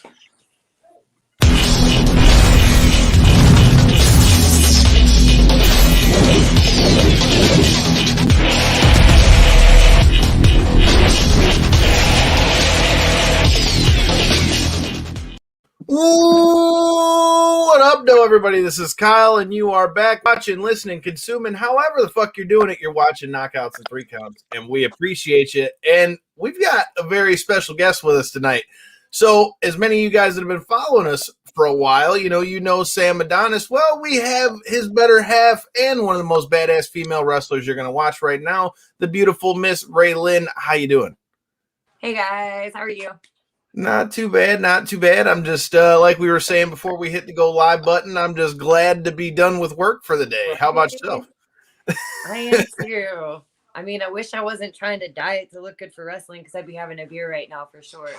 What up, though, everybody? This is Kyle, and you are back watching, listening, consuming, however the fuck you're doing it. You're watching Knockouts and Three Counts, and we appreciate you. And we've got a very special guest with us tonight. So, as many of you guys that have been following us for a while, you know Sam Adonis. Well, we have his better half and one of the most badass female wrestlers you're going to watch right now, the beautiful Miss Ray Lyn. How you doing? Hey, guys. How are you? Not too bad, not too bad. I'm just, like we were saying before we hit the go live button, I'm just glad to be done with work for the day. How about yourself? I am too. I mean, I wish I wasn't trying to diet to look good for wrestling because I'd be having a beer right now for sure.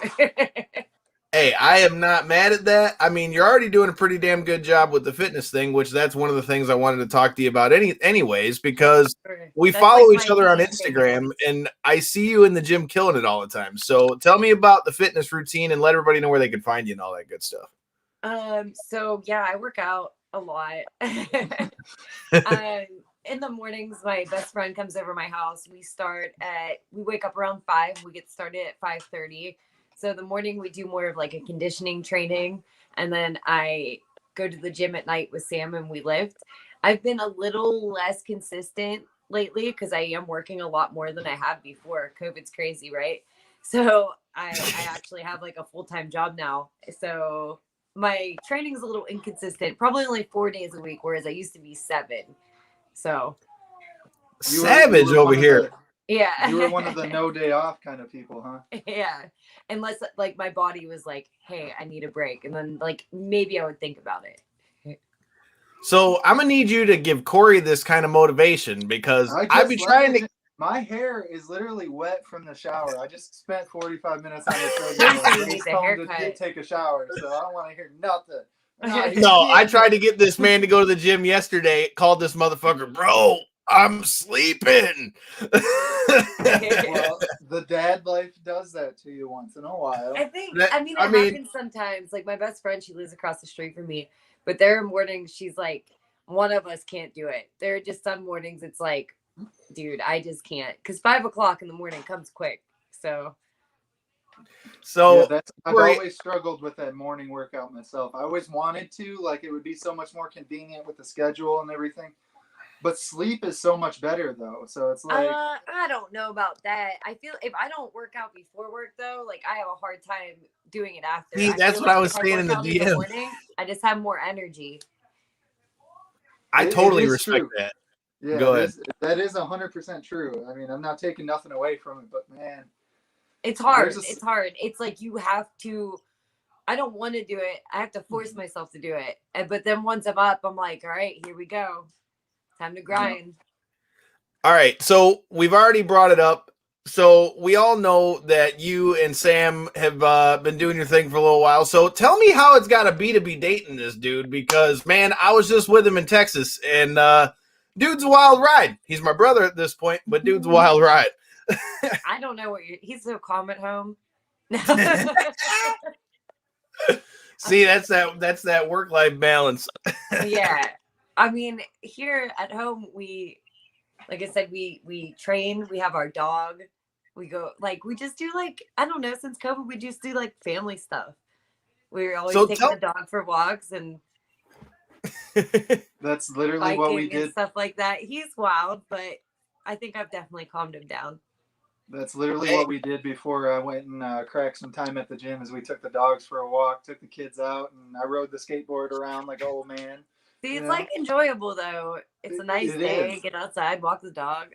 Hey, I am not mad at that. I mean, you're already doing a pretty damn good job with the fitness thing, which that's one of the things I wanted to talk to you about anyways, because we follow each other on Instagram, and I see you in the gym killing it all the time. So tell me about the fitness routine and let everybody know where they can find you and all that good stuff. So yeah, I work out a lot. In the mornings, my best friend comes over my house. We wake up around 5. We get started at 5:30. So the morning we do more of like a conditioning training, and then I go to the gym at night with Sam and we lift. I've been a little less consistent lately because I am working a lot more than I have before. COVID's crazy, right? So I actually have like a full-time job now. So my training is a little inconsistent, probably only 4 days a week, whereas I used to be 7. So savage over here. Yeah. You were one of the no day off kind of people, huh? Yeah. Unless like my body was like, hey, I need a break. And then like maybe I would think about it. So I'm going to need you to give Corey this kind of motivation because I've been trying to. My hair is literally wet from the shower. I just spent 45 minutes on the treadmill to take a shower, so I don't want to hear nothing. No, I tried to get this man to go to the gym yesterday. Called this motherfucker, bro. I'm sleeping. Well, the dad life does that to you once in a while. I mean, it happens sometimes. Like my best friend, she lives across the street from me, but there are mornings she's like, one of us can't do it. There are just some mornings it's like, dude, I just can't, because 5 o'clock in the morning comes quick. So yeah, I've always struggled with that morning workout myself. I always wanted to, like, it would be so much more convenient with the schedule and everything. But sleep is so much better, though. So it's like... I don't know about that. I feel if I don't work out before work, though, like, I have a hard time doing it after. See, that's what I was saying in the DM. Morning, I just have more energy. I totally respect that. Yeah, go ahead. That is 100% true. I mean, I'm not taking nothing away from it, but, man... It's hard. It's hard. It's like you have to... I don't want to do it. I have to force myself to do it. But then once I'm up, I'm like, all right, here we go. Time to grind. All right. So we've already brought it up. So we all know that you and Sam have been doing your thing for a little while. So tell me how it's got to be dating this dude, because, man, I was just with him in Texas, and dude's a wild ride. He's my brother at this point, but dude's a wild ride. I don't know he's so calm at home. See, that's that work-life balance. Yeah. I mean, here at home, like I said, we train, we have our dog, we go, like, we just do, like, I don't know, since COVID, we just do, like, family stuff. We're always taking the dog for walks and that's literally what we did. Stuff like that. He's wild, but I think I've definitely calmed him down. That's literally what we did before I went and cracked some time at the gym, is we took the dogs for a walk, took the kids out, and I rode the skateboard around like an old man. See, it's like enjoyable though. It's a nice day. Get outside, walk the dog.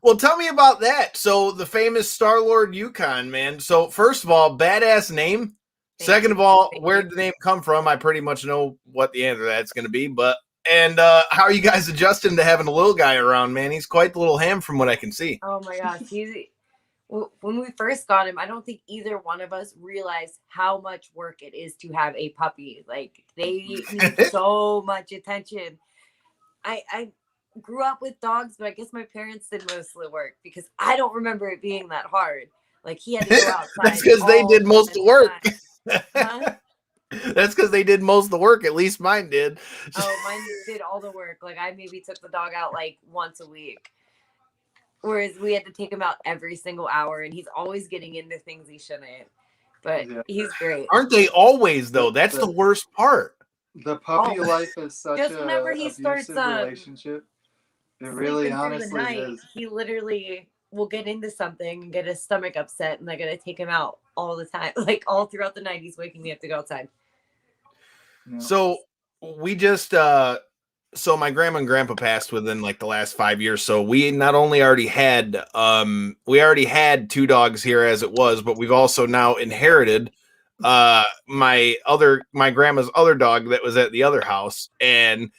Well, tell me about that. So the famous Star-Lord Yukon, man. So first of all, badass name. Second of all, where did the name come from? I pretty much know what the answer to that's going to be. And how are you guys adjusting to having a little guy around, man? He's quite the little ham from what I can see. Oh my gosh, when we first got him, I don't think either one of us realized how much work it is to have a puppy. Like, they need so much attention. I grew up with dogs, but I guess my parents did most of the work because I don't remember it being that hard. Like he had to go outside. That's because they did most of the work. Huh? That's because they did most of the work. At least mine did. Oh, mine did all the work. Like I maybe took the dog out like once a week. Whereas we had to take him out every single hour, and he's always getting into things he shouldn't. But he's great. Aren't they always, though? That's the worst part. The puppy life is such just a whenever he abusive starts relationship. It really honestly is. He literally will get into something and get his stomach upset, and I gotta take him out all the time. Like all throughout the night, he's waking me up to go outside. Yeah. So we just so my grandma and grandpa passed within like the last 5 years. So we not only already had two dogs here as it was, but we've also now inherited my grandma's other dog that was at the other house. And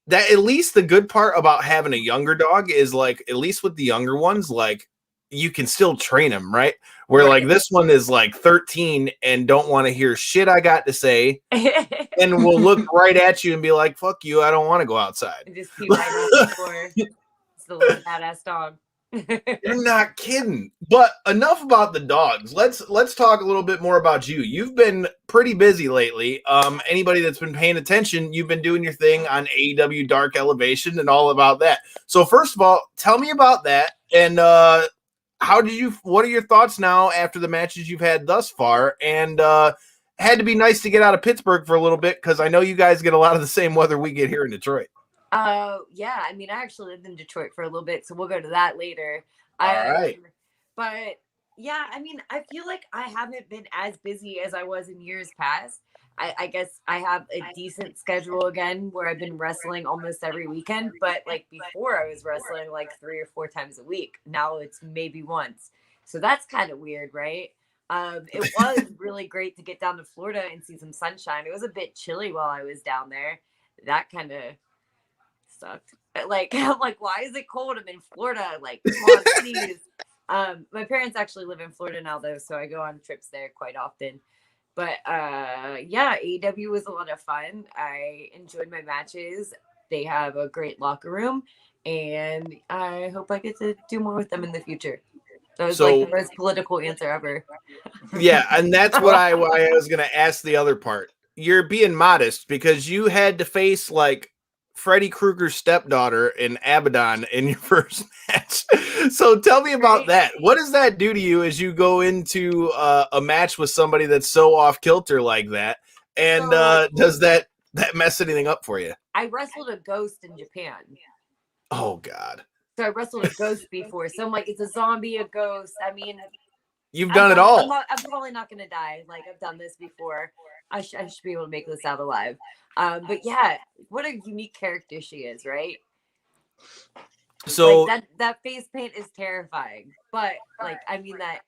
that, at least the good part about having a younger dog is like, at least with the younger ones, like you can still train them, right? Where like this one is like 13 and don't want to hear shit I got to say, and will look right at you and be like, "Fuck you, I don't want to go outside." And just pee right on the floor. It's the little badass dog. You're not kidding. But enough about the dogs. Let's talk a little bit more about you. You've been pretty busy lately. Anybody that's been paying attention, you've been doing your thing on AEW Dark Elevation and all about that. So first of all, tell me about that, and what are your thoughts now after the matches you've had thus far? And had to be nice to get out of Pittsburgh for a little bit, because I know you guys get a lot of the same weather we get here in Detroit. Yeah, I mean, I actually lived in Detroit for a little bit, so we'll go to that later. All right. But yeah, I mean, I feel like I haven't been as busy as I was in years past. I guess I have a decent schedule again where I've been wrestling almost every weekend, but like before I was wrestling like 3 or 4 times a week. Now it's maybe once. So that's kind of weird, right? It was really great to get down to Florida and see some sunshine. It was a bit chilly while I was down there. That kind of sucked. Like, I'm like, why is it cold? I'm in Florida. Like, come on, please. My parents actually live in Florida now, though, so I go on trips there quite often. But yeah, AEW was a lot of fun. I enjoyed my matches. They have a great locker room, and I hope I get to do more with them in the future. That was like the most political answer ever. Yeah, and that's why I was going to ask the other part. You're being modest because you had to face like Freddy Krueger's stepdaughter in Abaddon in your first match. So tell me about that. What does that do to you as you go into a match with somebody that's so off kilter like that? And does that mess anything up for you? I wrestled a ghost in Japan. Oh, God. So I wrestled a ghost before. So I'm like, it's a zombie, a ghost. I mean, you've done it all. I'm probably not going to die. Like, I've done this before. I should be able to make this out alive. But yeah, what a unique character she is, right? So like that face paint is terrifying, but like, I mean that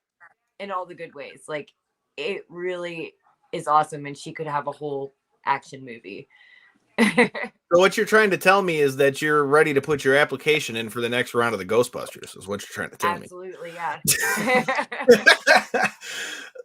in all the good ways. Like, it really is awesome, and she could have a whole action movie. So what you're trying to tell me is that you're ready to put your application in for the next round of the Ghostbusters, is what you're trying to tell me. Absolutely, yeah.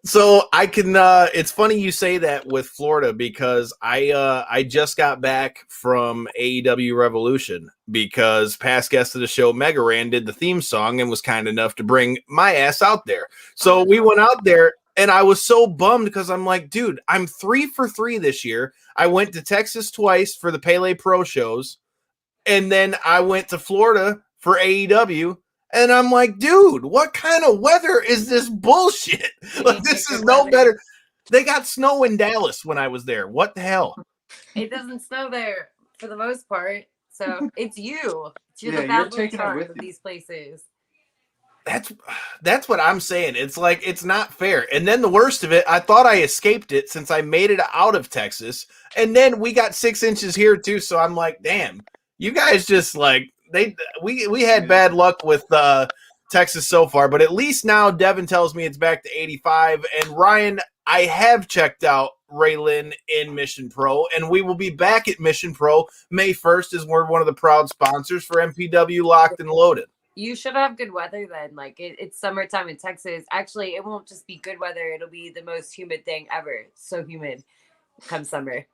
So I can it's funny you say that with Florida, because I just got back from AEW Revolution because past guest of the show Mega Ran did the theme song and was kind enough to bring my ass out there. So we went out there, and I was so bummed because I'm like, dude, I'm 3 for 3 this year. I went to Texas twice for the Pele Pro shows, and then I went to Florida for AEW. And I'm like, dude, what kind of weather is this bullshit? Like, this is no better. They got snow in Dallas when I was there. What the hell? It doesn't snow there for the most part. So it's you. You're the you're taking it with of these places. That's what I'm saying. It's like, it's not fair. And then the worst of it, I thought I escaped it since I made it out of Texas. And then we got 6 inches here too. So I'm like, damn, you guys just like, we had bad luck with Texas so far, but at least now Devin tells me it's back to 85. And Ryan, I have checked out Ray Lyn in Mission Pro, and we will be back at Mission Pro May 1st as we're one of the proud sponsors for MPW Locked and Loaded. You should have good weather then. Like, it's summertime in Texas. Actually, it won't just be good weather. It'll be the most humid thing ever. It's so humid come summer.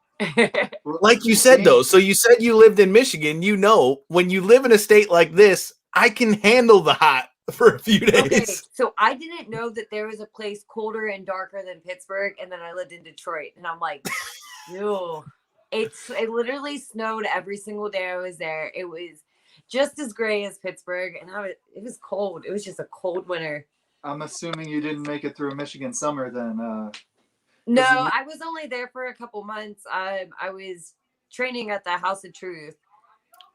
Like you said, though, so you said you lived in Michigan. You know, when you live in a state like this, I can handle the hot for a few days. Okay, so I didn't know that there was a place colder and darker than Pittsburgh, and then I lived in Detroit, and I'm like, ew. It literally snowed every single day I was there. It was just as gray as Pittsburgh, and it was cold. It was just a cold winter. I'm assuming you didn't make it through a Michigan summer then. No, I was only there for a couple months. I was training at the House of Truth.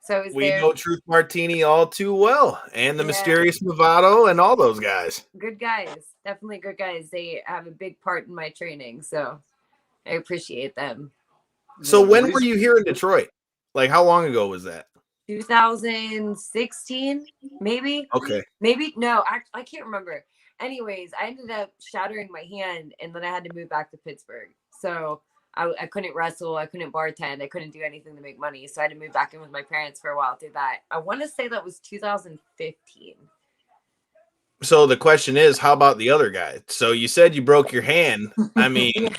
So we know Truth Martini all too well, and the Mysterious Movado and all those guys. Good guys. Definitely good guys. They have a big part in my training, so I appreciate them. So when were you here in Detroit? Like, how long ago was that? 2016, maybe. Okay. Maybe. No, I can't remember. Anyways, I ended up shattering my hand, and then I had to move back to Pittsburgh. So I couldn't wrestle. I couldn't bartend. I couldn't do anything to make money. So I had to move back in with my parents for a while through that. I want to say that was 2015. So the question is, how about the other guy? So you said you broke your hand. I mean,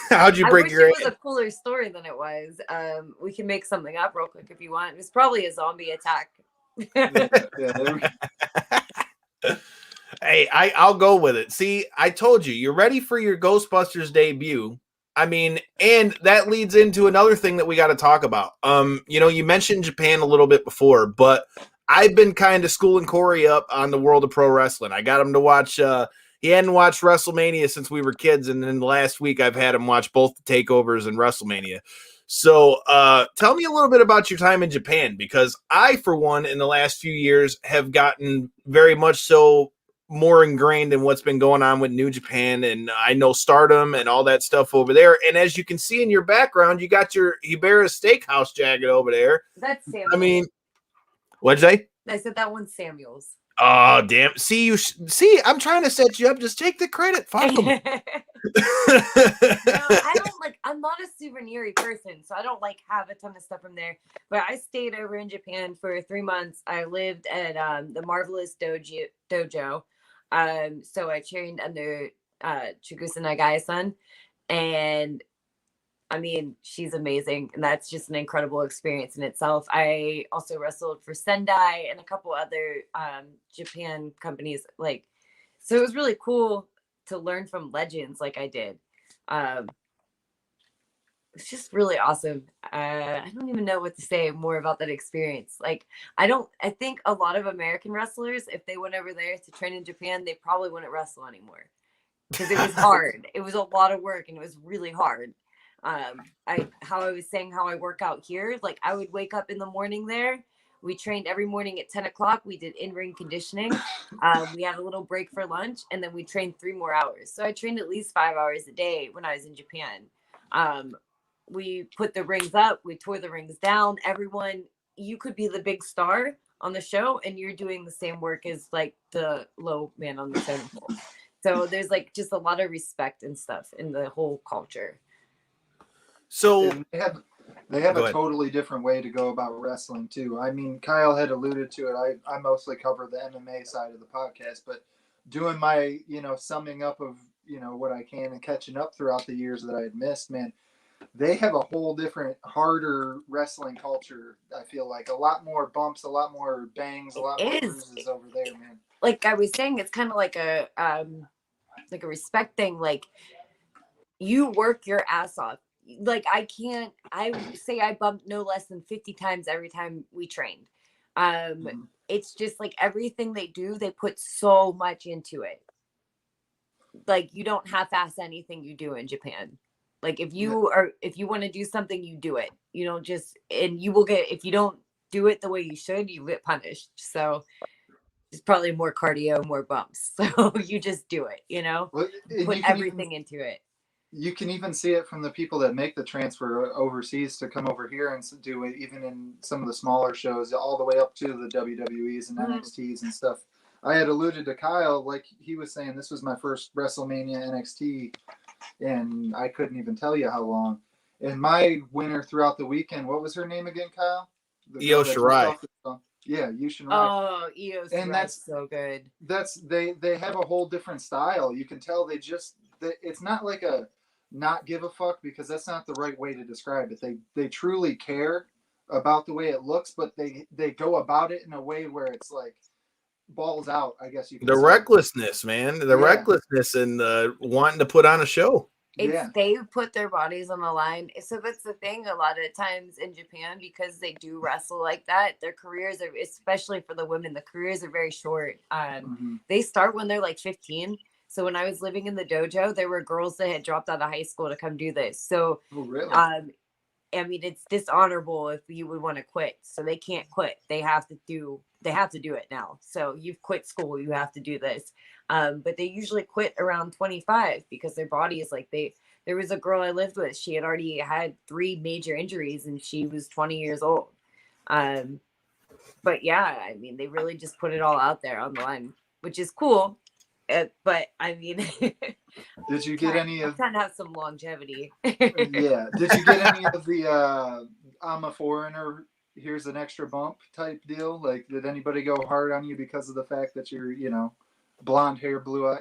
how'd you break your hand? It was a cooler story than it was. We can make something up real quick if you want. It was probably a zombie attack. Hey, I'll go with it. See, I told you, you're ready for your Ghostbusters debut. I mean, and that leads into another thing that we got to talk about. You mentioned Japan a little bit before, but I've been kind of schooling Corey up on the world of pro wrestling. I got him to watch. He hadn't watched WrestleMania since we were kids, and then last week I've had him watch both the takeovers and WrestleMania. So tell me a little bit about your time in Japan, because I, for one, in the last few years have gotten very much so more ingrained in what's been going on with New Japan, and I know Stardom and all that stuff over there. And as you can see in your background, you got your Ibarra Steakhouse jacket over there. That's Samuels. I mean, what'd you say? I said that one's Samuels. Oh, damn. See, I'm trying to set you up. Just take the credit. Fuck them. I'm not a souvenir person, so I don't have a ton of stuff from there. But I stayed over in Japan for 3 months. I lived at the Marvelous Dojo. So I trained under Chigusa Nagai-san, and I mean, she's amazing, and that's just an incredible experience in itself. I also wrestled for Sendai and a couple other Japan companies. So it was really cool to learn from legends like I did. It's just really awesome. I don't even know what to say more about that experience. I think a lot of American wrestlers, if they went over there to train in Japan, they probably wouldn't wrestle anymore because it was hard. It was a lot of work, and it was really hard. How I was saying how I work out here, I would wake up in the morning there. We trained every morning at 10 o'clock. We did in-ring conditioning. We had a little break for lunch, and then we trained 3 more hours. So I trained at least 5 hours a day when I was in Japan. We put the rings up. We tore the rings down. Everyone, you could be the big star on the show, and you're doing the same work as the low man on the totem pole. So there's just a lot of respect and stuff in the whole culture. So they have a totally different way to go about wrestling too. I mean, Kyle had alluded to it. I mostly cover the MMA side of the podcast, but doing my, summing up of, what I can and catching up throughout the years that I had missed, man, they have a whole different, harder wrestling culture. I feel like a lot more bumps, a lot more bangs, a lot more bruises over there, man. Like I was saying, it's kind of like a respect thing. You work your ass off. I say I bumped no less than 50 times every time we trained. It's just everything they do, they put so much into it. You don't half-ass anything you do in Japan. If you want to do something, you do it. You don't just, and you will get, if you don't do it the way you should, you get punished. So it's probably more cardio, more bumps. So you just do it, put everything into it. You can even see it from the people that make the transfer overseas to come over here and do it, even in some of the smaller shows, all the way up to the WWEs and NXTs and stuff. I had alluded to Kyle, he was saying this was my first WrestleMania NXT, and I couldn't even tell you how long. And my winner throughout the weekend, what was her name again, Kyle? Io Shirai. Yeah, Io Shirai. Oh, Io Shirai, and that's so good. They have a whole different style. You can tell it's not a not give a fuck, because that's not the right way to describe it. They truly care about the way it looks, but they go about it in a way where it's like balls out, I guess you could The say. recklessness, man. The recklessness and wanting to put on a show. They put their bodies on the line. So that's the thing. A lot of times in Japan, because they do wrestle like that, their careers are, especially for the women, the careers are very short. They start when they're like 15. So when I was living in the dojo, there were girls that had dropped out of high school to come do this. So, I mean, it's dishonorable if you would want to quit. So they can't quit. They have to do it now. So you've quit school, you have to do this. But they usually quit around 25 because their body is like there was a girl I lived with. She had already had 3 major injuries and she was 20 years old. But yeah, I mean, they really just put it all out there on the line, which is cool. But I mean, did you get any of trying to have some longevity? Yeah. Did you get any of the I'm a foreigner, here's an extra bump type deal? Like, did anybody go hard on you because of the fact that you're, blonde hair, blue eye,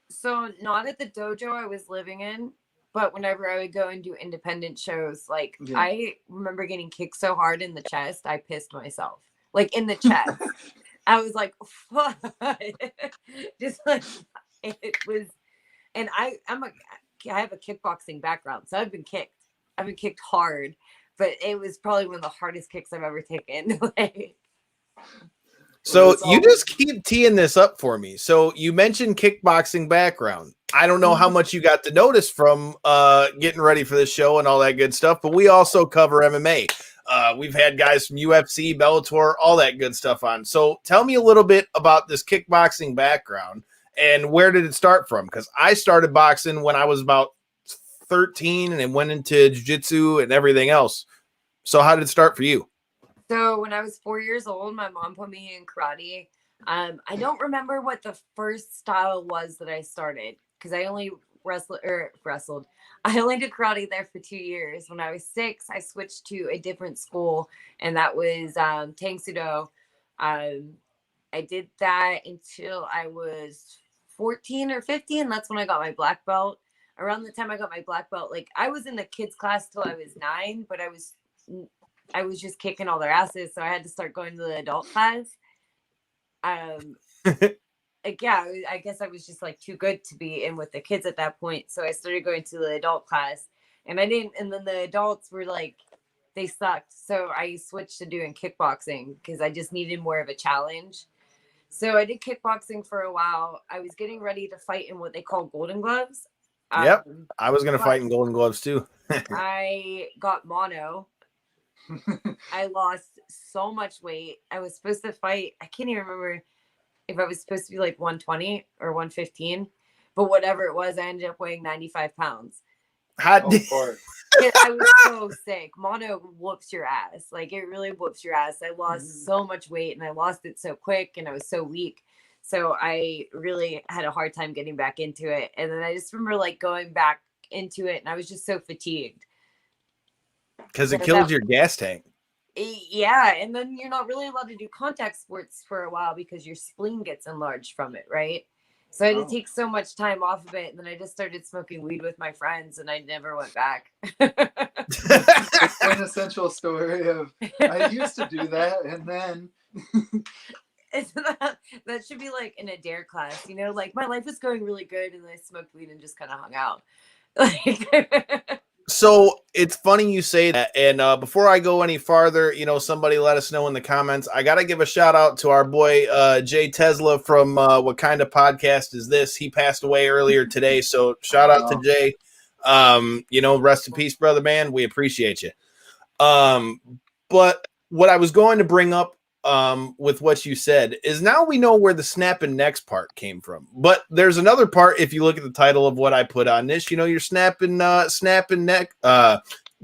So not at the dojo I was living in, but whenever I would go and do independent shows, like I remember getting kicked so hard in the chest, I pissed myself. Like in the chest. I was like, fuck. Just like it was. And I have a kickboxing background, so I've been kicked hard, but it was probably one of the hardest kicks I've ever taken. So you just keep teeing this up for me. So you mentioned kickboxing background. I don't know how much you got to notice from getting ready for this show and all that good stuff, but we also cover MMA. We've had guys from UFC, Bellator, all that good stuff on. So tell me a little bit about this kickboxing background and where did it start from? Because I started boxing when I was about 13 and then went into jiu-jitsu and everything else. So how did it start for you? So when I was 4 years old, my mom put me in karate. I don't remember what the first style was that I started because I only wrestled. I only did karate there for 2 years. When I was 6, I switched to a different school, and that was Tang Sudo. I did that until I was 14 or 15. That's when I got my black belt. Around the time I got my black belt, like I was in the kids class till I was 9, but I was just kicking all their asses, so I had to start going to the adult class. Like, yeah, I guess I was just like too good to be in with the kids at that point, so I started going to the adult class, and I didn't. And then the adults were like, they sucked, so I switched to doing kickboxing because I just needed more of a challenge. So I did kickboxing for a while. I was getting ready to fight in what they call golden gloves. Yep, I was going to fight in golden gloves too. I got mono. I lost so much weight. I was supposed to fight. I can't even remember if I was supposed to be like 120 or 115, but whatever it was, I ended up weighing 95 pounds. I was so sick. Mono whoops your ass. Like it really whoops your ass. I lost so much weight and I lost it so quick and I was so weak. So I really had a hard time getting back into it. And then I just remember like going back into it and I was just so fatigued. Because it kills your gas tank. Yeah. And then you're not really allowed to do contact sports for a while because your spleen gets enlarged from it. Right. So I had to take so much time off of it. And then I just started smoking weed with my friends and I never went back. The quintessential story of I used to do that and then that should be like in a dare class, you know, like my life was going really good and I smoked weed and just kind of hung out. So it's funny you say that. And before I go any farther, somebody let us know in the comments. I got to give a shout out to our boy, Jay Tesla from What Kind of Podcast Is This? He passed away earlier today. So shout out to Jay. Rest in peace, brother, man. We appreciate you. But what I was going to bring up with what you said is now we know where the snap and necks part came from, but there's another part. If you look at the title of what I put on this, you're snapping neck,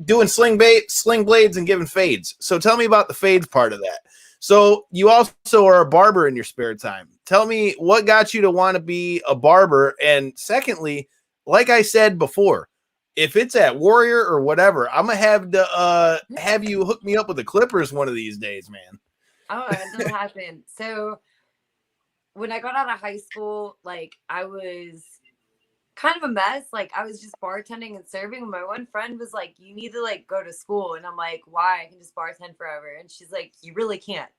doing sling blades and giving fades. So tell me about the fades part of that. So you also are a barber in your spare time. Tell me what got you to want to be a barber. And secondly, like I said before, if it's at Warrior or whatever, I'm gonna have you hook me up with the clippers one of these days, man. Oh, that'll happen. So when I got out of high school, like I was kind of a mess. Like I was just bartending and serving. And my one friend was like, "You need to like go to school," and I'm like, "Why? I can just bartend forever." And she's like, "You really can't."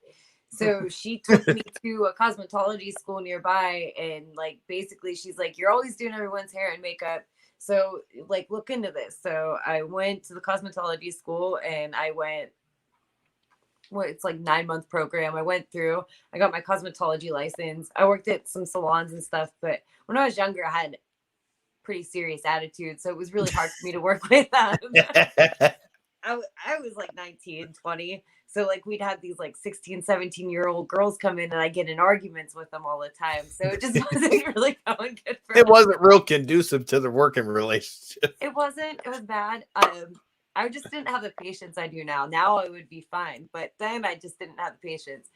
So she took me to a cosmetology school nearby, and like basically she's like, "You're always doing everyone's hair and makeup, so like look into this." So I went to the cosmetology school, and I went. Well, it's like 9-month program. I went through. I got my cosmetology license. I worked at some salons and stuff, but when I was younger, I had pretty serious attitude, so it was really hard for me to work with them. I was like 19, 20. So like we'd have these like 16, 17-year-old girls come in and I get in arguments with them all the time. So it just wasn't really going good for It wasn't real conducive to the working relationship. It wasn't. It was bad. I just didn't have the patience I do now. Now I would be fine. But then I just didn't have the patience.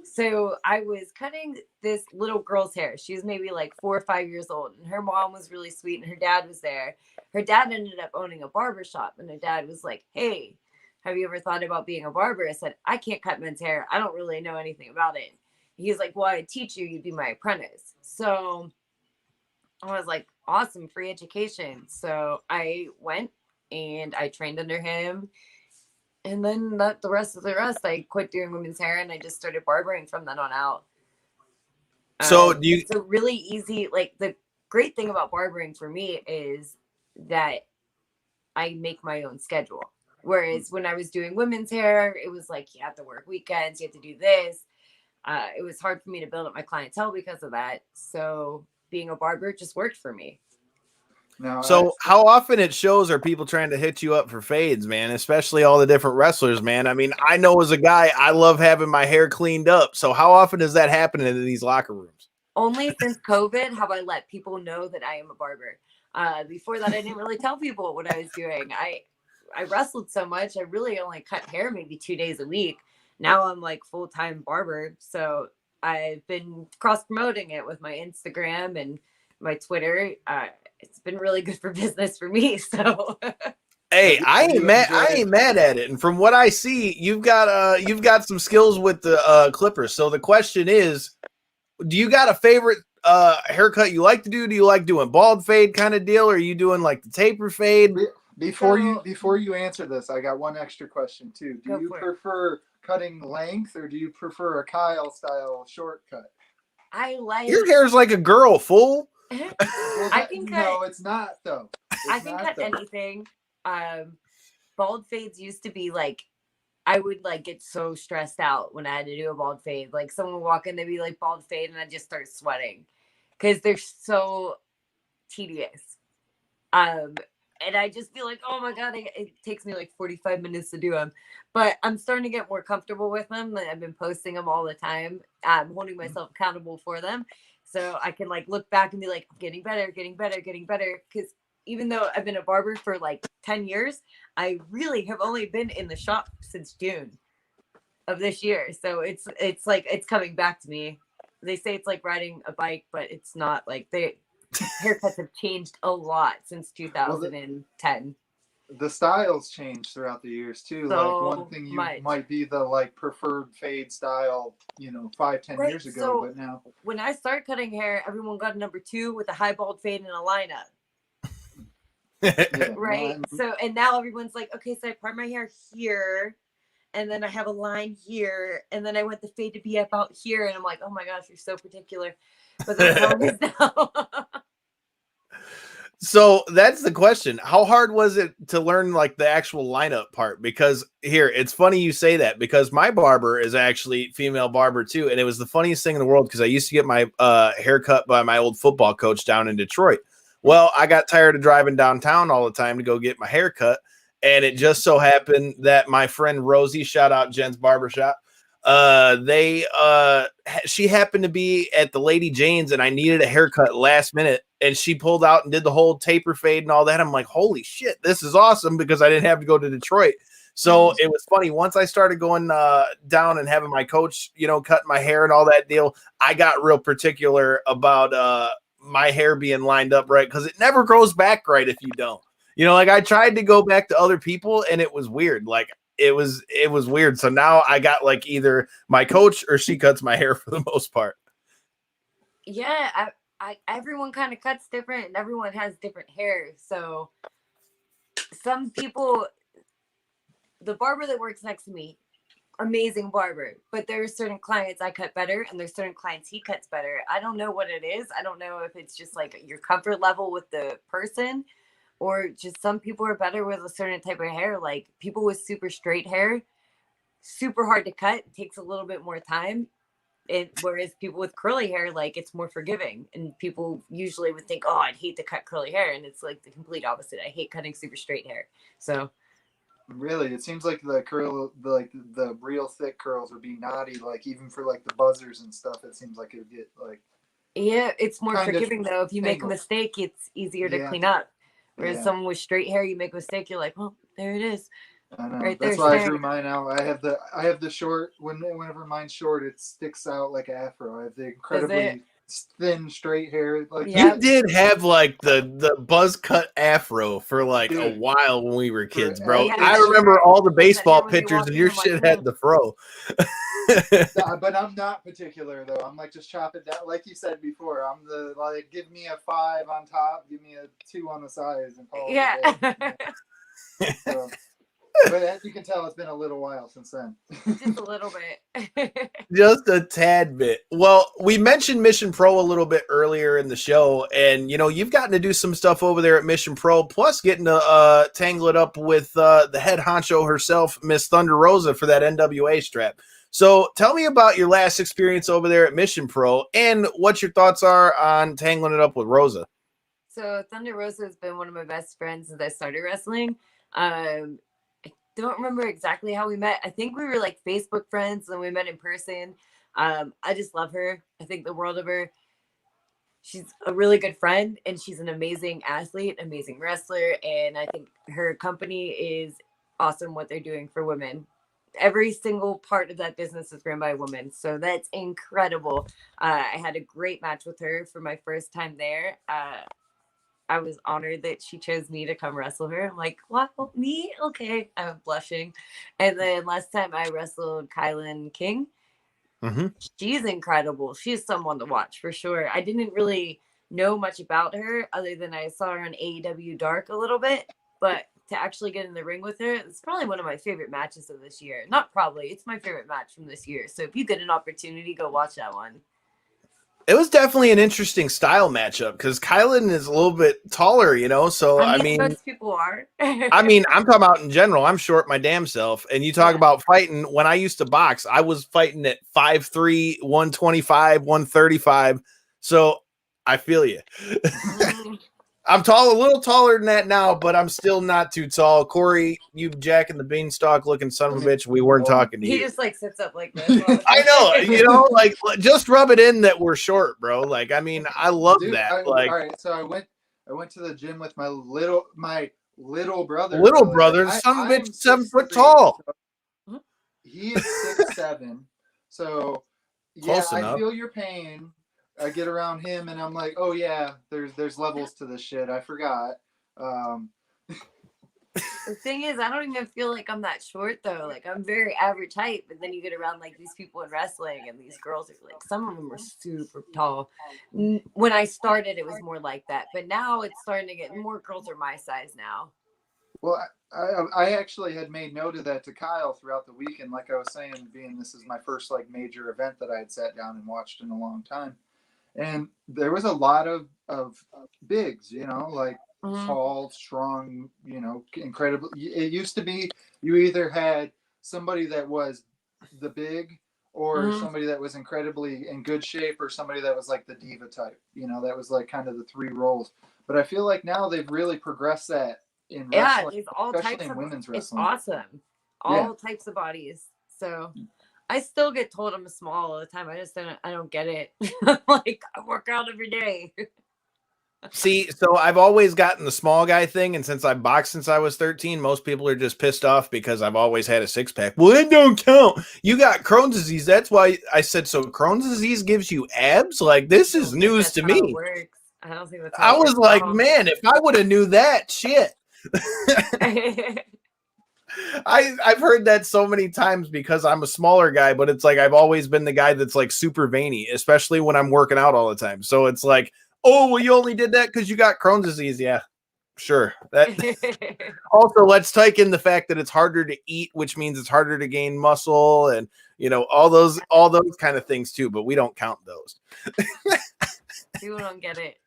So I was cutting this little girl's hair. She was maybe like 4 or 5 years old. And her mom was really sweet and her dad was there. Her dad ended up owning a barber shop. And her dad was like, "Hey, have you ever thought about being a barber?" I said, "I can't cut men's hair. I don't really know anything about it." He's like, "Well, I'd teach you. You'd be my apprentice." So I was like, awesome, free education. So I went and I trained under him. And then the rest of the rest, I quit doing women's hair and I just started barbering from then on out. So it's a really easy, like the great thing about barbering for me is that I make my own schedule. Whereas when I was doing women's hair, it was like, you have to work weekends, you have to do this. It was hard for me to build up my clientele because of that. So being a barber just worked for me. No, so how often at shows are people trying to hit you up for fades, man? Especially all the different wrestlers, man. I mean, I know as a guy, I love having my hair cleaned up. So how often does that happen in these locker rooms? Only since COVID have I let people know that I am a barber. Before that, I didn't really tell people what I was doing. I wrestled so much, I really only cut hair maybe 2 days a week. Now I'm like full-time barber. So I've been cross-promoting it with my Instagram and my Twitter. It's been really good for business for me. So hey, I ain't mad at it. And from what I see, you've got some skills with the clippers. So the question is, do you got a favorite haircut you like to do? Do you like doing bald fade kind of deal? Or are you doing like the taper fade? Before you answer this, I got one extra question too. Do you prefer cutting length or do you prefer a Kyle style shortcut? I like your hair's like a girl, fool. I can cut. No, it's not though. I can cut anything. Bald fades used to be like, I would like get so stressed out when I had to do a bald fade. Like someone would walk in, they'd be like bald fade, and I just start sweating because they're so tedious. And I just feel like, oh my God, it takes me like 45 minutes to do them. But I'm starting to get more comfortable with them. I've been posting them all the time. I'm holding myself accountable for them. So I can like look back and be like, getting better, getting better, getting better. Because even though I've been a barber for like 10 years, I really have only been in the shop since June of this year. So it's like, it's coming back to me. They say it's like riding a bike, but it's not. Like haircuts have changed a lot since 2010. The styles change throughout the years too. So like one thing you might be the like preferred fade style, 5-10 years ago, so but now when I started cutting hair, everyone got a number 2 with a high bald fade and a lineup. Yeah, right. So and now everyone's like, okay, so I part my hair here and then I have a line here and then I want the fade to be about here and I'm like, oh my gosh, you're so particular. But that's how it is now. So that's the question. How hard was it to learn like the actual lineup part? Because here, it's funny you say that because my barber is actually female barber too. And it was the funniest thing in the world because I used to get my hair cut by my old football coach down in Detroit. Well, I got tired of driving downtown all the time to go get my hair cut. And it just so happened that my friend Rosie, shout out Jen's Barbershop, she happened to be at the Lady Jane's and I needed a haircut last minute and she pulled out and did the whole taper fade and all that. I'm like, holy shit, this is awesome because I didn't have to go to Detroit. So it was funny. Once I started going down and having my coach, cut my hair and all that deal, I got real particular about my hair being lined up right because it never grows back right if you don't. Like I tried to go back to other people and it was weird. Like it was weird. So now I got like either my coach or she cuts my hair for the most part. Yeah, everyone kind of cuts different and everyone has different hair. So some people, the barber that works next to me, amazing barber, but there's certain clients I cut better and there's certain clients he cuts better. I don't know what it is. I don't know if it's just like your comfort level with the person, or just some people are better with a certain type of hair. Like people with super straight hair, super hard to cut, takes a little bit more time. Whereas people with curly hair, like it's more forgiving, and people usually would think, oh, I'd hate to cut curly hair, and it's like the complete opposite. I hate cutting super straight hair. So really, it seems like the real thick curls would be naughty, like even for like the buzzers and stuff. It seems like it would get like, yeah, it's more forgiving though. If you make a mistake, it's easier to clean up. Whereas someone with straight hair, you make a mistake, you're like, well, there it is. I know. Right That's there, why I grew mine out. I have the short. Whenever mine's short, it sticks out like an afro. I have the incredibly thin straight hair. Like you did have like the buzz cut afro for like a while when we were kids, bro. I remember all the baseball pitchers, and your shit had the fro. But I'm not particular though. I'm like just chop it down, like you said before. I'm the like give me a 5 on top, give me a 2 on the sides, and call it a day. So, but as you can tell, it's been a little while since then. Just a little bit. Just a tad bit. Well, we mentioned Mission Pro a little bit earlier in the show, and you know, you've gotten to do some stuff over there at Mission Pro, plus getting to tangle it up with the head honcho herself, Miss Thunder Rosa, for that NWA strap. So tell me about your last experience over there at Mission Pro and what your thoughts are on tangling it up with Rosa. So Thunder Rosa has been one of my best friends since I started wrestling. I don't remember exactly how we met. I think we were like Facebook friends and we met in person. I just love her. I think the world of her. She's a really good friend and she's an amazing athlete, amazing wrestler. And I think her company is awesome what they're doing for women. Every single part of that business is run by a woman. So that's incredible. I had a great match with her for my first time there. I was honored that she chose me to come wrestle her. I'm like, wow, me? Okay. I'm blushing. And then last time I wrestled Kylan King. Mm-hmm. She's incredible. She's someone to watch for sure. I didn't really know much about her other than I saw her on AEW Dark a little bit. But to actually get in the ring with her, it's probably one of my favorite matches of this year. Not probably. It's my favorite match from this year. So if you get an opportunity, go watch that one. It was definitely an interesting style matchup because Kylan is a little bit taller, you know. So I mean most people are. I mean, I'm talking about in general. I'm short my damn self. And you talk about fighting. When I used to box, I was fighting at 5'3", 125, 135. So I feel you. I'm tall, a little taller than that now, but I'm still not too tall. Corey, you Jack and the Beanstalk looking son of a bitch. We weren't talking to you. He just like sits up like this. I know, you know, like just rub it in that we're short, bro. Like, I mean, I love that. All right, so I went to the gym with my little brother. Little brother, the son of a bitch, 7 foot tall. So he is 6'7". So yeah, I feel your pain. I get around him and I'm like, oh yeah, there's levels to this shit. I forgot. The thing is, I don't even feel like I'm that short though. Like I'm very average height, but then you get around like these people in wrestling and these girls are like, some of them are super tall. When I started, it was more like that, but now it's starting to get more girls are my size now. Well, I actually had made note of that to Kyle throughout the weekend. Like I was saying, being this is my first like major event that I had sat down and watched in a long time. And there was a lot of bigs, you know, like tall, strong, you know, incredible. It used to be you either had somebody that was the big or somebody that was incredibly in good shape or somebody that was like the diva type, you know, that was like kind of the 3 roles. But I feel like now they've really progressed that in wrestling, it's all especially types in of women's wrestling. It's awesome. All types of bodies. So I still get told I'm small all the time. I don't get it. Like I work out every day. See, so I've always gotten the small guy thing, and since I boxed since I was 13, most people are just pissed off because I've always had a 6-pack. Well, it don't count. You got Crohn's disease. That's why I said so. Crohn's disease gives you abs? Like this is news to me. I don't think that's how I was like, man, if I would have knew that, shit. I've heard that so many times because I'm a smaller guy, but it's like I've always been the guy that's like super veiny, especially when I'm working out all the time. So it's like Oh, well, you only did that because you got Crohn's disease. Yeah, sure. That also, let's take in the fact that it's harder to eat, which means it's harder to gain muscle, and all those kind of things too. But we don't count those. People don't get it.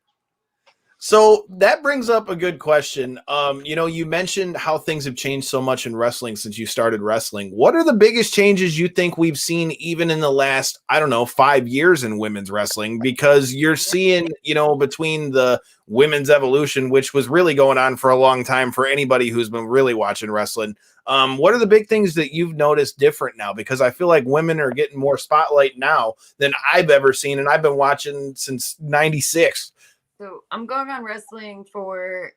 So that brings up a good question. You mentioned how things have changed so much in wrestling since you started wrestling. What are the biggest changes you think we've seen even in the last, 5 years in women's wrestling? Because you're seeing, between the women's evolution, which was really going on for a long time for anybody who's been really watching wrestling. What are the big things that you've noticed different now? Because I feel like women are getting more spotlight now than I've ever seen. And I've been watching since '96. So I'm going on wrestling for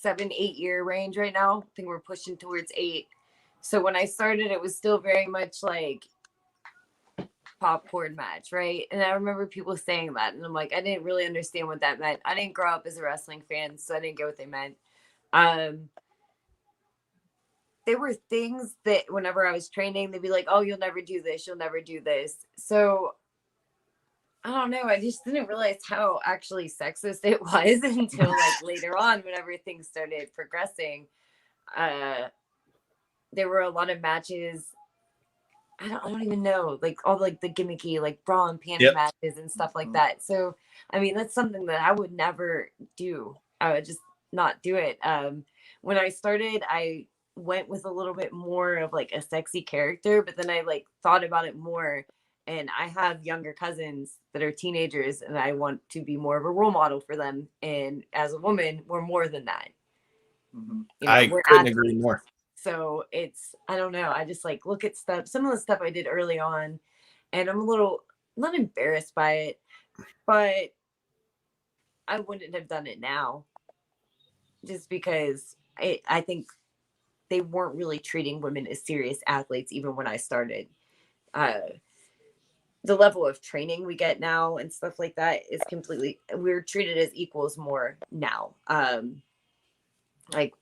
7-8 year range right now. I think we're pushing towards 8. So when I started, it was still very much like popcorn match, right? And I remember people saying that, and I'm like, I didn't really understand what that meant. I didn't grow up as a wrestling fan, so I didn't get what they meant. There were things that whenever I was training, they'd be like, oh, you'll never do this, you'll never do this. So I don't know. I just didn't realize how actually sexist it was until like later on, whenever things started progressing. There were a lot of matches. I don't even know, like all like the gimmicky, like bra and panty matches and stuff like that. So, I mean, that's something that I would never do. I would just not do it. When I started, I went with a little bit more of like a sexy character, but then I like thought about it more. And I have younger cousins that are teenagers, and I want to be more of a role model for them. And as a woman, we're more than that. Mm-hmm. I couldn't agree more. So it's, I don't know. I just like look at stuff, some of the stuff I did early on, and I'm a little not embarrassed by it, but I wouldn't have done it now just because I think they weren't really treating women as serious athletes even when I started. The level of training we get now and stuff like that is completely, we're treated as equals more now. Like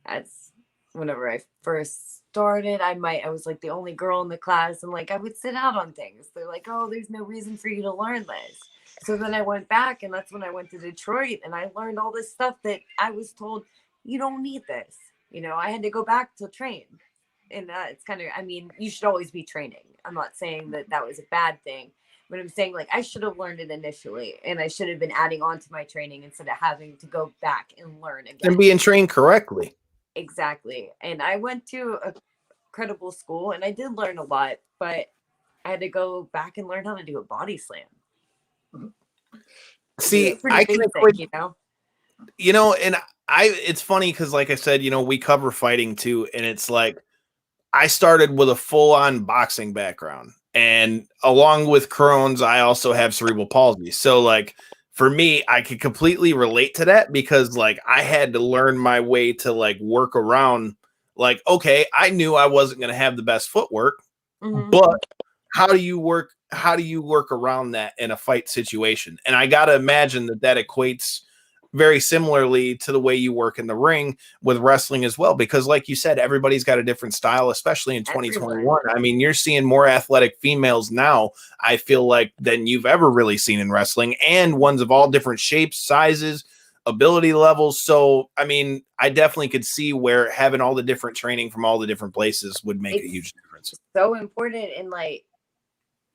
as whenever I first started, I was like the only girl in the class, and like I would sit out on things. They're like, oh, there's no reason for you to learn this. So then I went back, and that's when I went to Detroit, and I learned all this stuff that I was told, you don't need this. I had to go back to train. And it's kind of, I mean, you should always be training. I'm not saying that that was a bad thing, but I'm saying like I should have learned it initially, and I should have been adding on to my training instead of having to go back and learn again. And being trained correctly. Exactly. And I went to a credible school, and I did learn a lot, but I had to go back and learn how to do a body slam. See, I can basic, and it's funny because like I said, we cover fighting too, and it's like I started with a full-on boxing background, and along with Crohn's, I also have cerebral palsy. So like for me, I could completely relate to that because like I had to learn my way to like work around, like, okay, I knew I wasn't going to have the best footwork, but how do you work around that in a fight situation? And I got to imagine that equates very similarly to the way you work in the ring with wrestling as well, because like you said, everybody's got a different style, especially in 2021. I mean, you're seeing more athletic females now, I feel like, than you've ever really seen in wrestling, and ones of all different shapes, sizes, ability levels. So, I mean, I definitely could see where having all the different training from all the different places would make a huge difference. So important. And like,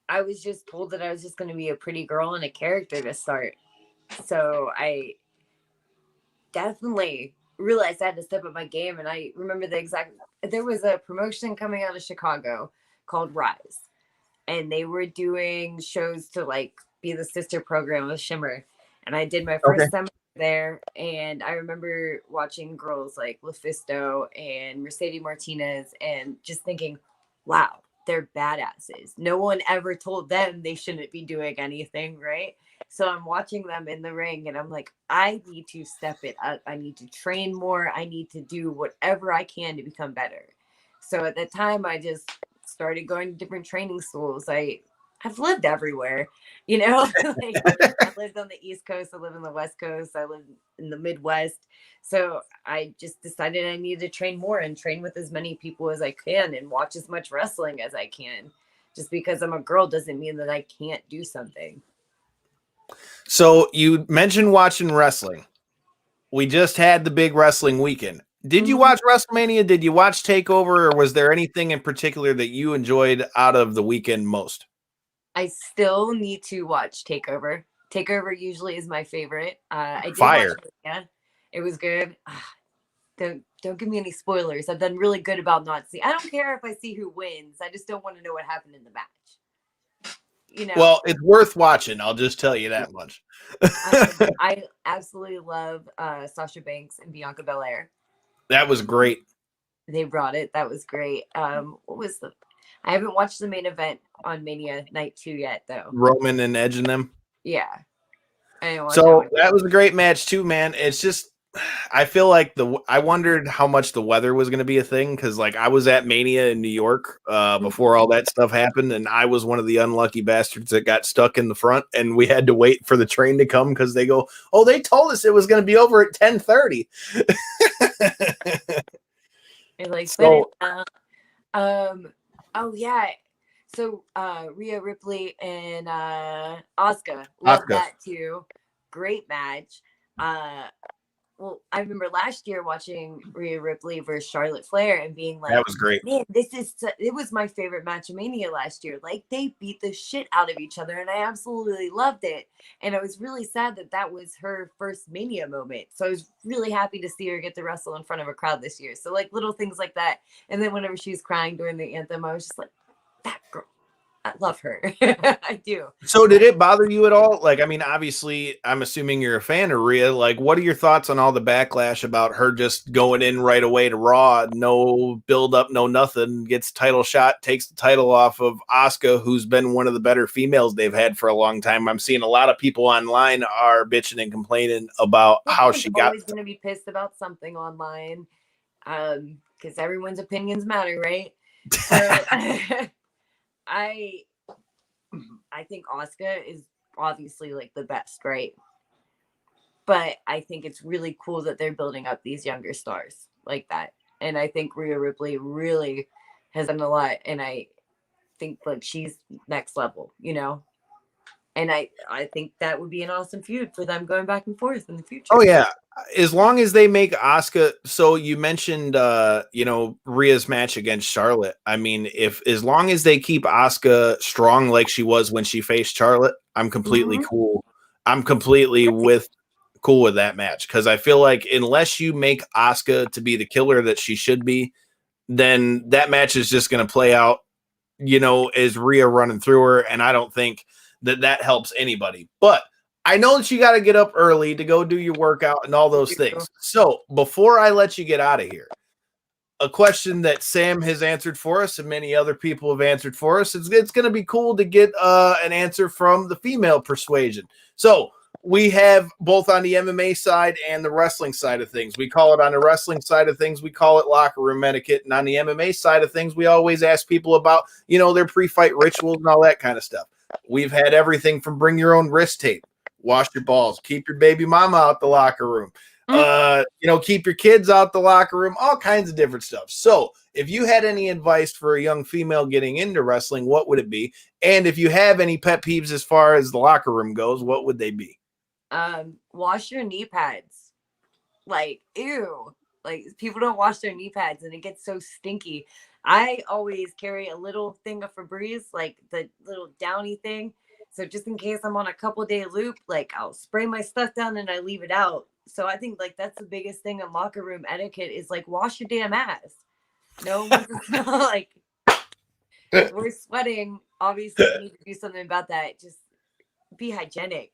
I was just told that I was just going to be a pretty girl and a character to start. So I definitely realized I had to step up my game. And I remember there was a promotion coming out of Chicago called Rise, and they were doing shows to like be the sister program of Shimmer. And I did my first seminar there. And I remember watching girls like Lufisto and Mercedes Martinez and just thinking, wow, they're badasses. No one ever told them they shouldn't be doing anything, right? So I'm watching them in the ring, and I'm like, I need to step it up. I need to train more. I need to do whatever I can to become better. So at that time, I just started going to different training schools. I've lived everywhere, like I lived on the East Coast. I live in the West Coast. I live in the Midwest. So I just decided I needed to train more and train with as many people as I can and watch as much wrestling as I can. Just because I'm a girl doesn't mean that I can't do something. So you mentioned watching wrestling. We just had the big wrestling weekend. Did you watch WrestleMania? Did you watch TakeOver? Or was there anything in particular that you enjoyed out of the weekend most? I still need to watch TakeOver. TakeOver usually is my favorite. I did Fire. watch it. Yeah, it was good. Don't give me any spoilers. I've done really good about not seeing. I don't care if I see who wins. I just don't want to know what happened in the match. You know. Well, it's worth watching. I'll just tell you that much. I absolutely love Sasha Banks and Bianca Belair. That was great. They brought it. That was great. What was the? I haven't watched the main event on Mania Night 2 yet, though. Roman and Edge and them. Yeah. So that was a great match too, man. It's just, I feel like I wondered how much the weather was going to be a thing because, like, I was at Mania in New York before all that stuff happened, and I was one of the unlucky bastards that got stuck in the front, and we had to wait for the train to come because they go, "Oh, they told us it was going to be over at 10:30." Like, so, oh yeah. So Rhea Ripley and Asuka, love that too. Great match. Well, I remember last year watching Rhea Ripley versus Charlotte Flair and being like, that was great. Man, it was my favorite match of Mania last year. Like, they beat the shit out of each other, and I absolutely loved it. And I was really sad that was her first Mania moment. So I was really happy to see her get to wrestle in front of a crowd this year. So, like, little things like that. And then whenever she was crying during the anthem, I was just like, that girl. I love her. I do. So did it bother you at all? Like, I mean, obviously, I'm assuming you're a fan of Rhea. Like, what are your thoughts on all the backlash about her just going in right away to Raw? No build up, no nothing. Gets title shot, takes the title off of Asuka, who's been one of the better females they've had for a long time. I'm seeing a lot of people online are bitching and complaining about how she got. Always going to be pissed about something online, because everyone's opinions matter, right? So, I think Asuka is obviously like the best, right? But I think it's really cool that they're building up these younger stars like that. And I think Rhea Ripley really has done a lot. And I think like she's next level, you know? And I think that would be an awesome feud for them going back and forth in the future. Oh yeah. As long as they make Asuka, so you mentioned Rhea's match against Charlotte. I mean, as long as they keep Asuka strong like she was when she faced Charlotte, I'm completely cool. I'm completely cool with that match because I feel like unless you make Asuka to be the killer that she should be, then that match is just going to play out, as Rhea running through her, and I don't think that helps anybody. But I know that you got to get up early to go do your workout and all those things. So before I let you get out of here, a question that Sam has answered for us and many other people have answered for us. It's going to be cool to get an answer from the female persuasion. So we have both on the MMA side and the wrestling side of things. We call it on the wrestling side of things, we call it locker room etiquette. And on the MMA side of things, we always ask people about, their pre-fight rituals and all that kind of stuff. We've had everything from bring your own wrist tape, wash your balls, keep your baby mama out the locker room, keep your kids out the locker room, all kinds of different stuff. So if you had any advice for a young female getting into wrestling, what would it be? And if you have any pet peeves as far as the locker room goes, what would they be? Wash your knee pads. Like, ew. Like, people don't wash their knee pads and it gets so stinky. I always carry a little thing of Febreze, like the little downy thing. So just in case I'm on a couple day loop, like I'll spray my stuff down and I leave it out. So I think like that's the biggest thing in locker room etiquette is like wash your damn ass. No one's like we're sweating. Obviously, we need to do something about that. Just be hygienic.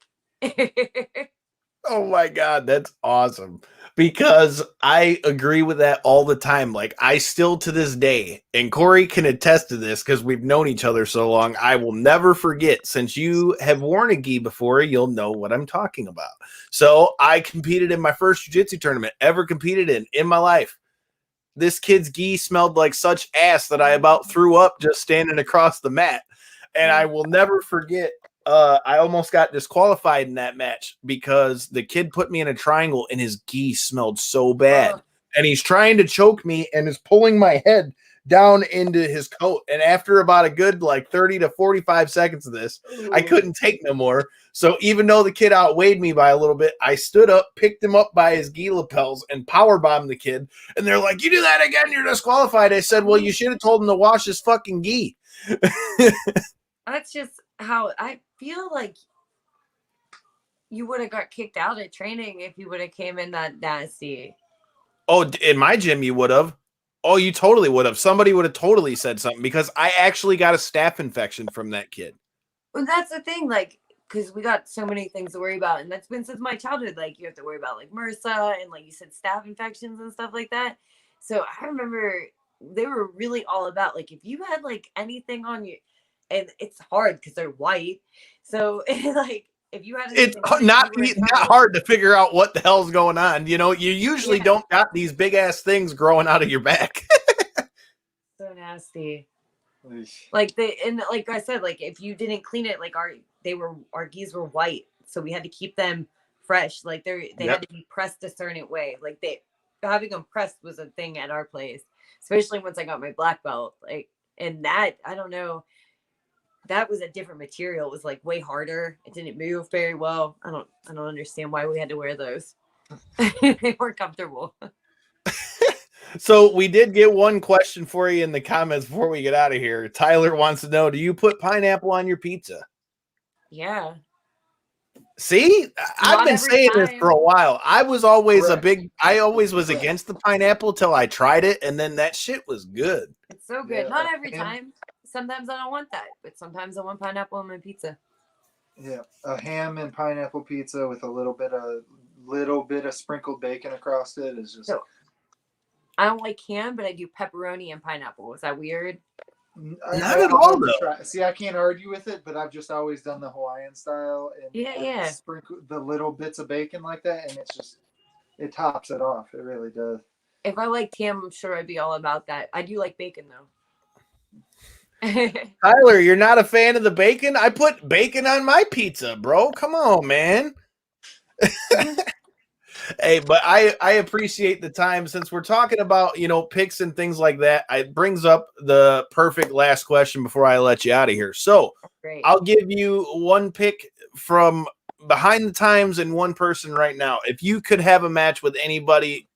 Oh my God, that's awesome. Because I agree with that all the time. Like I still to this day, and Corey can attest to this because we've known each other so long, I will never forget. Since you have worn a gi before, you'll know what I'm talking about. So I competed in my first jiu-jitsu tournament ever competed in my life. This kid's gi smelled like such ass that I about threw up just standing across the mat. And I will never forget. I almost got disqualified in that match because the kid put me in a triangle and his gi smelled so bad. And he's trying to choke me and is pulling my head down into his coat. And after about a good like 30 to 45 seconds of this, I couldn't take no more. So even though the kid outweighed me by a little bit, I stood up, picked him up by his gi lapels, and power bombed the kid. And they're like, "You do that again, you're disqualified." I said, "Well, you should have told him to wash his fucking gi." That's just how I feel like you would have got kicked out of training if you would have came in that nasty. Oh, in my gym, you would have. Oh, you totally would have. Somebody would have totally said something because I actually got a staph infection from that kid. Well, that's the thing, like, because we got so many things to worry about, and that's been since my childhood. Like, you have to worry about like MRSA and like you said, staph infections and stuff like that. So I remember they were really all about like if you had like anything on you, and it's hard because they're white. So like if you had It's anything not hard to figure out what the hell's going on. You know, you usually Yeah. don't got these big ass things growing out of your back. So nasty. Like like I said, like if you didn't clean it, like our geese were white, so we had to keep them fresh. Like they had to be pressed a certain way. Like having them pressed was a thing at our place, especially once I got my black belt. Like, and that I don't know, that was a different material. It was like way harder. It didn't move very well. I don't understand why we had to wear those. They weren't comfortable. So we did get one question for you in the comments before we get out of here. Tyler wants to know, do you put pineapple on your pizza? Yeah. See, I've been saying this for a while. I was always I always was against the pineapple till I tried it, and then that shit was good. It's so good. Yeah, not every time. Sometimes I don't want that, but sometimes I want pineapple on my pizza. Yeah, a ham and pineapple pizza with a little bit of sprinkled bacon across it is just. So, I don't like ham, but I do pepperoni and pineapple. Is that weird? Not at all, though. See, I can't argue with it, but I've just always done the Hawaiian style and sprinkle the little bits of bacon like that, and it tops it off. It really does. If I liked ham, I'm sure I'd be all about that. I do like bacon though. Tyler, you're not a fan of the bacon? I put bacon on my pizza, bro. Come on, man. Hey, but I appreciate the time since we're talking about, picks and things like that. It brings up the perfect last question before I let you out of here. So I'll give you one pick from behind the times and one person right now. If you could have a match with anybody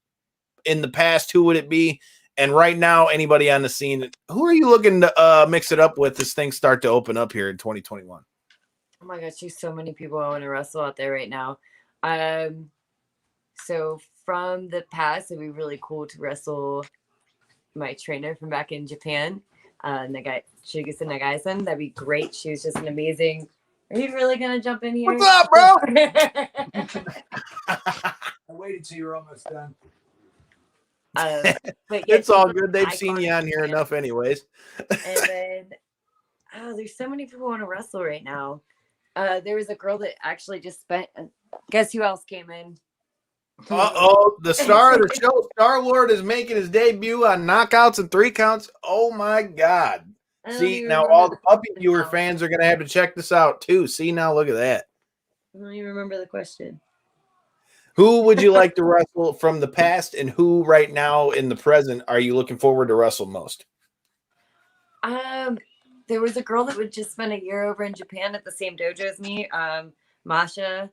in the past, who would it be? And right now, anybody on the scene, who are you looking to mix it up with as things start to open up here in 2021? Oh my gosh, there's so many people I want to wrestle out there right now. So from the past, it'd be really cool to wrestle my trainer from back in Japan, Shigisa Nagaisen. That'd be great. She was just an amazing. Are you really gonna jump in here? What's up, bro? I waited till you were almost done. But yeah, it's all good. They've seen you on here enough, anyways. And then, there's so many people want to wrestle right now. There was a girl that actually just spent. Guess who else came in? The star of the show, Star-Lord, is making his debut on Knockouts and 3 Counts. Oh my God. See, now all the puppy viewer fans are going to have to check this out too. See, now look at that. I don't even remember the question. Who would you like to wrestle from the past, and who right now in the present are you looking forward to wrestle most? There was a girl that would just spend a year over in Japan at the same dojo as me. Masha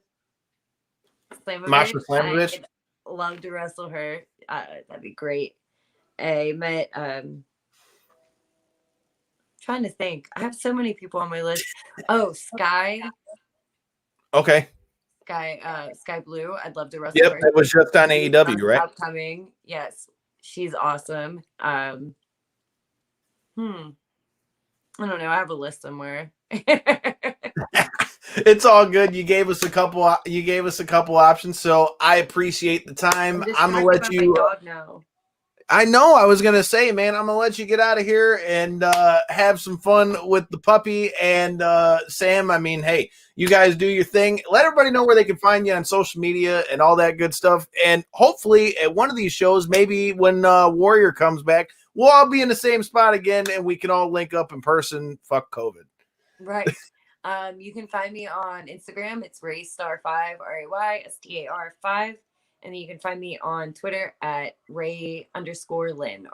Slamovich. I'd love to wrestle her. That'd be great. I met trying to think. I have so many people on my list. Oh, Sky. Okay. Sky Blue. I'd love to wrestle her. Yep, that was just on AEW, right? Upcoming. Yes. She's awesome. I don't know. I have a list somewhere. It's all good. You gave us a couple options, so I appreciate the time. I'm gonna let you. I know. I was gonna say, man, I'm gonna let you get out of here and have some fun with the puppy and Sam. I mean, hey, you guys do your thing. Let everybody know where they can find you on social media and all that good stuff. And hopefully, at one of these shows, maybe when Warrior comes back, we'll all be in the same spot again, and we can all link up in person. Fuck COVID. Right. You can find me on Instagram. It's Raystar5, RAYSTAR5. And you can find me on Twitter at Ray_Lyn,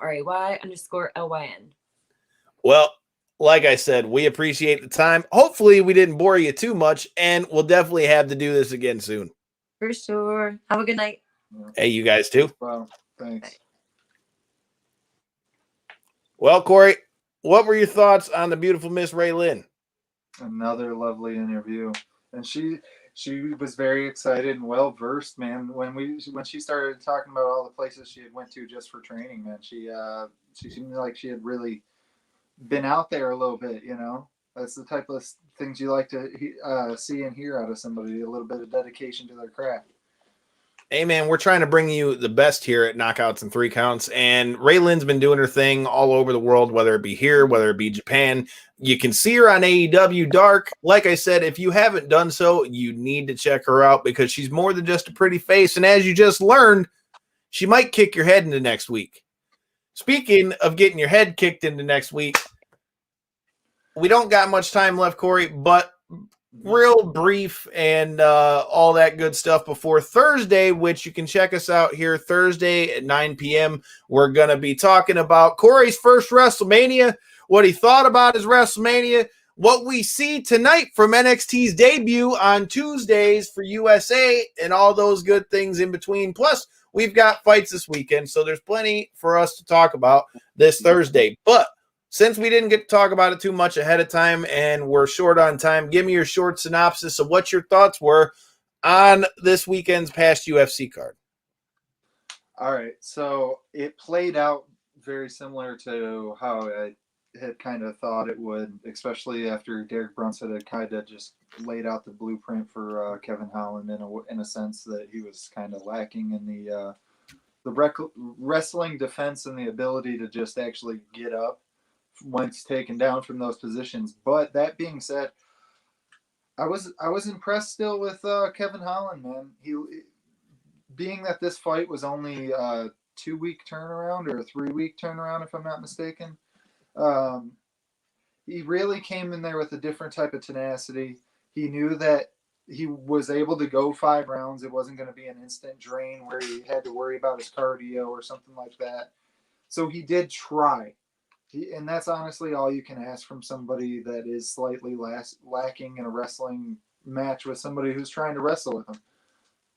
RAY_LYN. Well, like I said, we appreciate the time. Hopefully we didn't bore you too much, and we'll definitely have to do this again soon. For sure. Have a good night. Hey, you guys too. Wow. Thanks. Bye. Well, Corey, what were your thoughts on the beautiful Miss Ray Lyn? Another lovely interview. And she was very excited and well versed, man. When she started talking about all the places she had went to just for training, man, she seemed like she had really been out there a little bit. That's the type of things you like to see and hear out of somebody. A little bit of dedication to their craft. Hey, man, we're trying to bring you the best here at Knockouts and 3 Counts, and Ray Lyn's been doing her thing all over the world, whether it be here, whether it be Japan. You can see her on AEW Dark. Like I said, if you haven't done so, you need to check her out because she's more than just a pretty face, and as you just learned, she might kick your head into next week. Speaking of getting your head kicked into next week, we don't got much time left, Corey, but real brief and all that good stuff before Thursday, which you can check us out here Thursday at 9 p.m. We're going to be talking about Corey's first WrestleMania, what he thought about his WrestleMania, what we see tonight from NXT's debut on Tuesdays for USA, and all those good things in between. Plus, we've got fights this weekend, so there's plenty for us to talk about this Thursday. But since we didn't get to talk about it too much ahead of time and we're short on time, give me your short synopsis of what your thoughts were on this weekend's past UFC card. All right. So it played out very similar to how I had kind of thought it would, especially after Derek Brunson had kind of just laid out the blueprint for Kevin Holland in a sense that he was kind of lacking in the wrestling defense and the ability to just actually get up once taken down from those positions. But that being said, I was impressed still with Kevin Holland, man. He, being that this fight was only a 2-week turnaround or a 3-week turnaround, if I'm not mistaken, he really came in there with a different type of tenacity. He knew that he was able to go 5 rounds. It wasn't going to be an instant drain where he had to worry about his cardio or something like that. So he did try. And that's honestly all you can ask from somebody that is slightly lacking in a wrestling match with somebody who's trying to wrestle with him.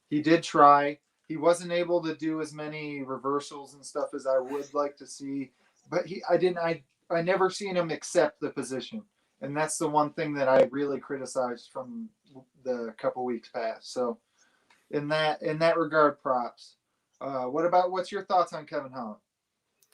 He did try. He wasn't able to do as many reversals and stuff as I would like to see, but I never seen him accept the position. And that's the one thing that I really criticized from the couple weeks past. So in that regard, props. What's your thoughts on Kevin Holland?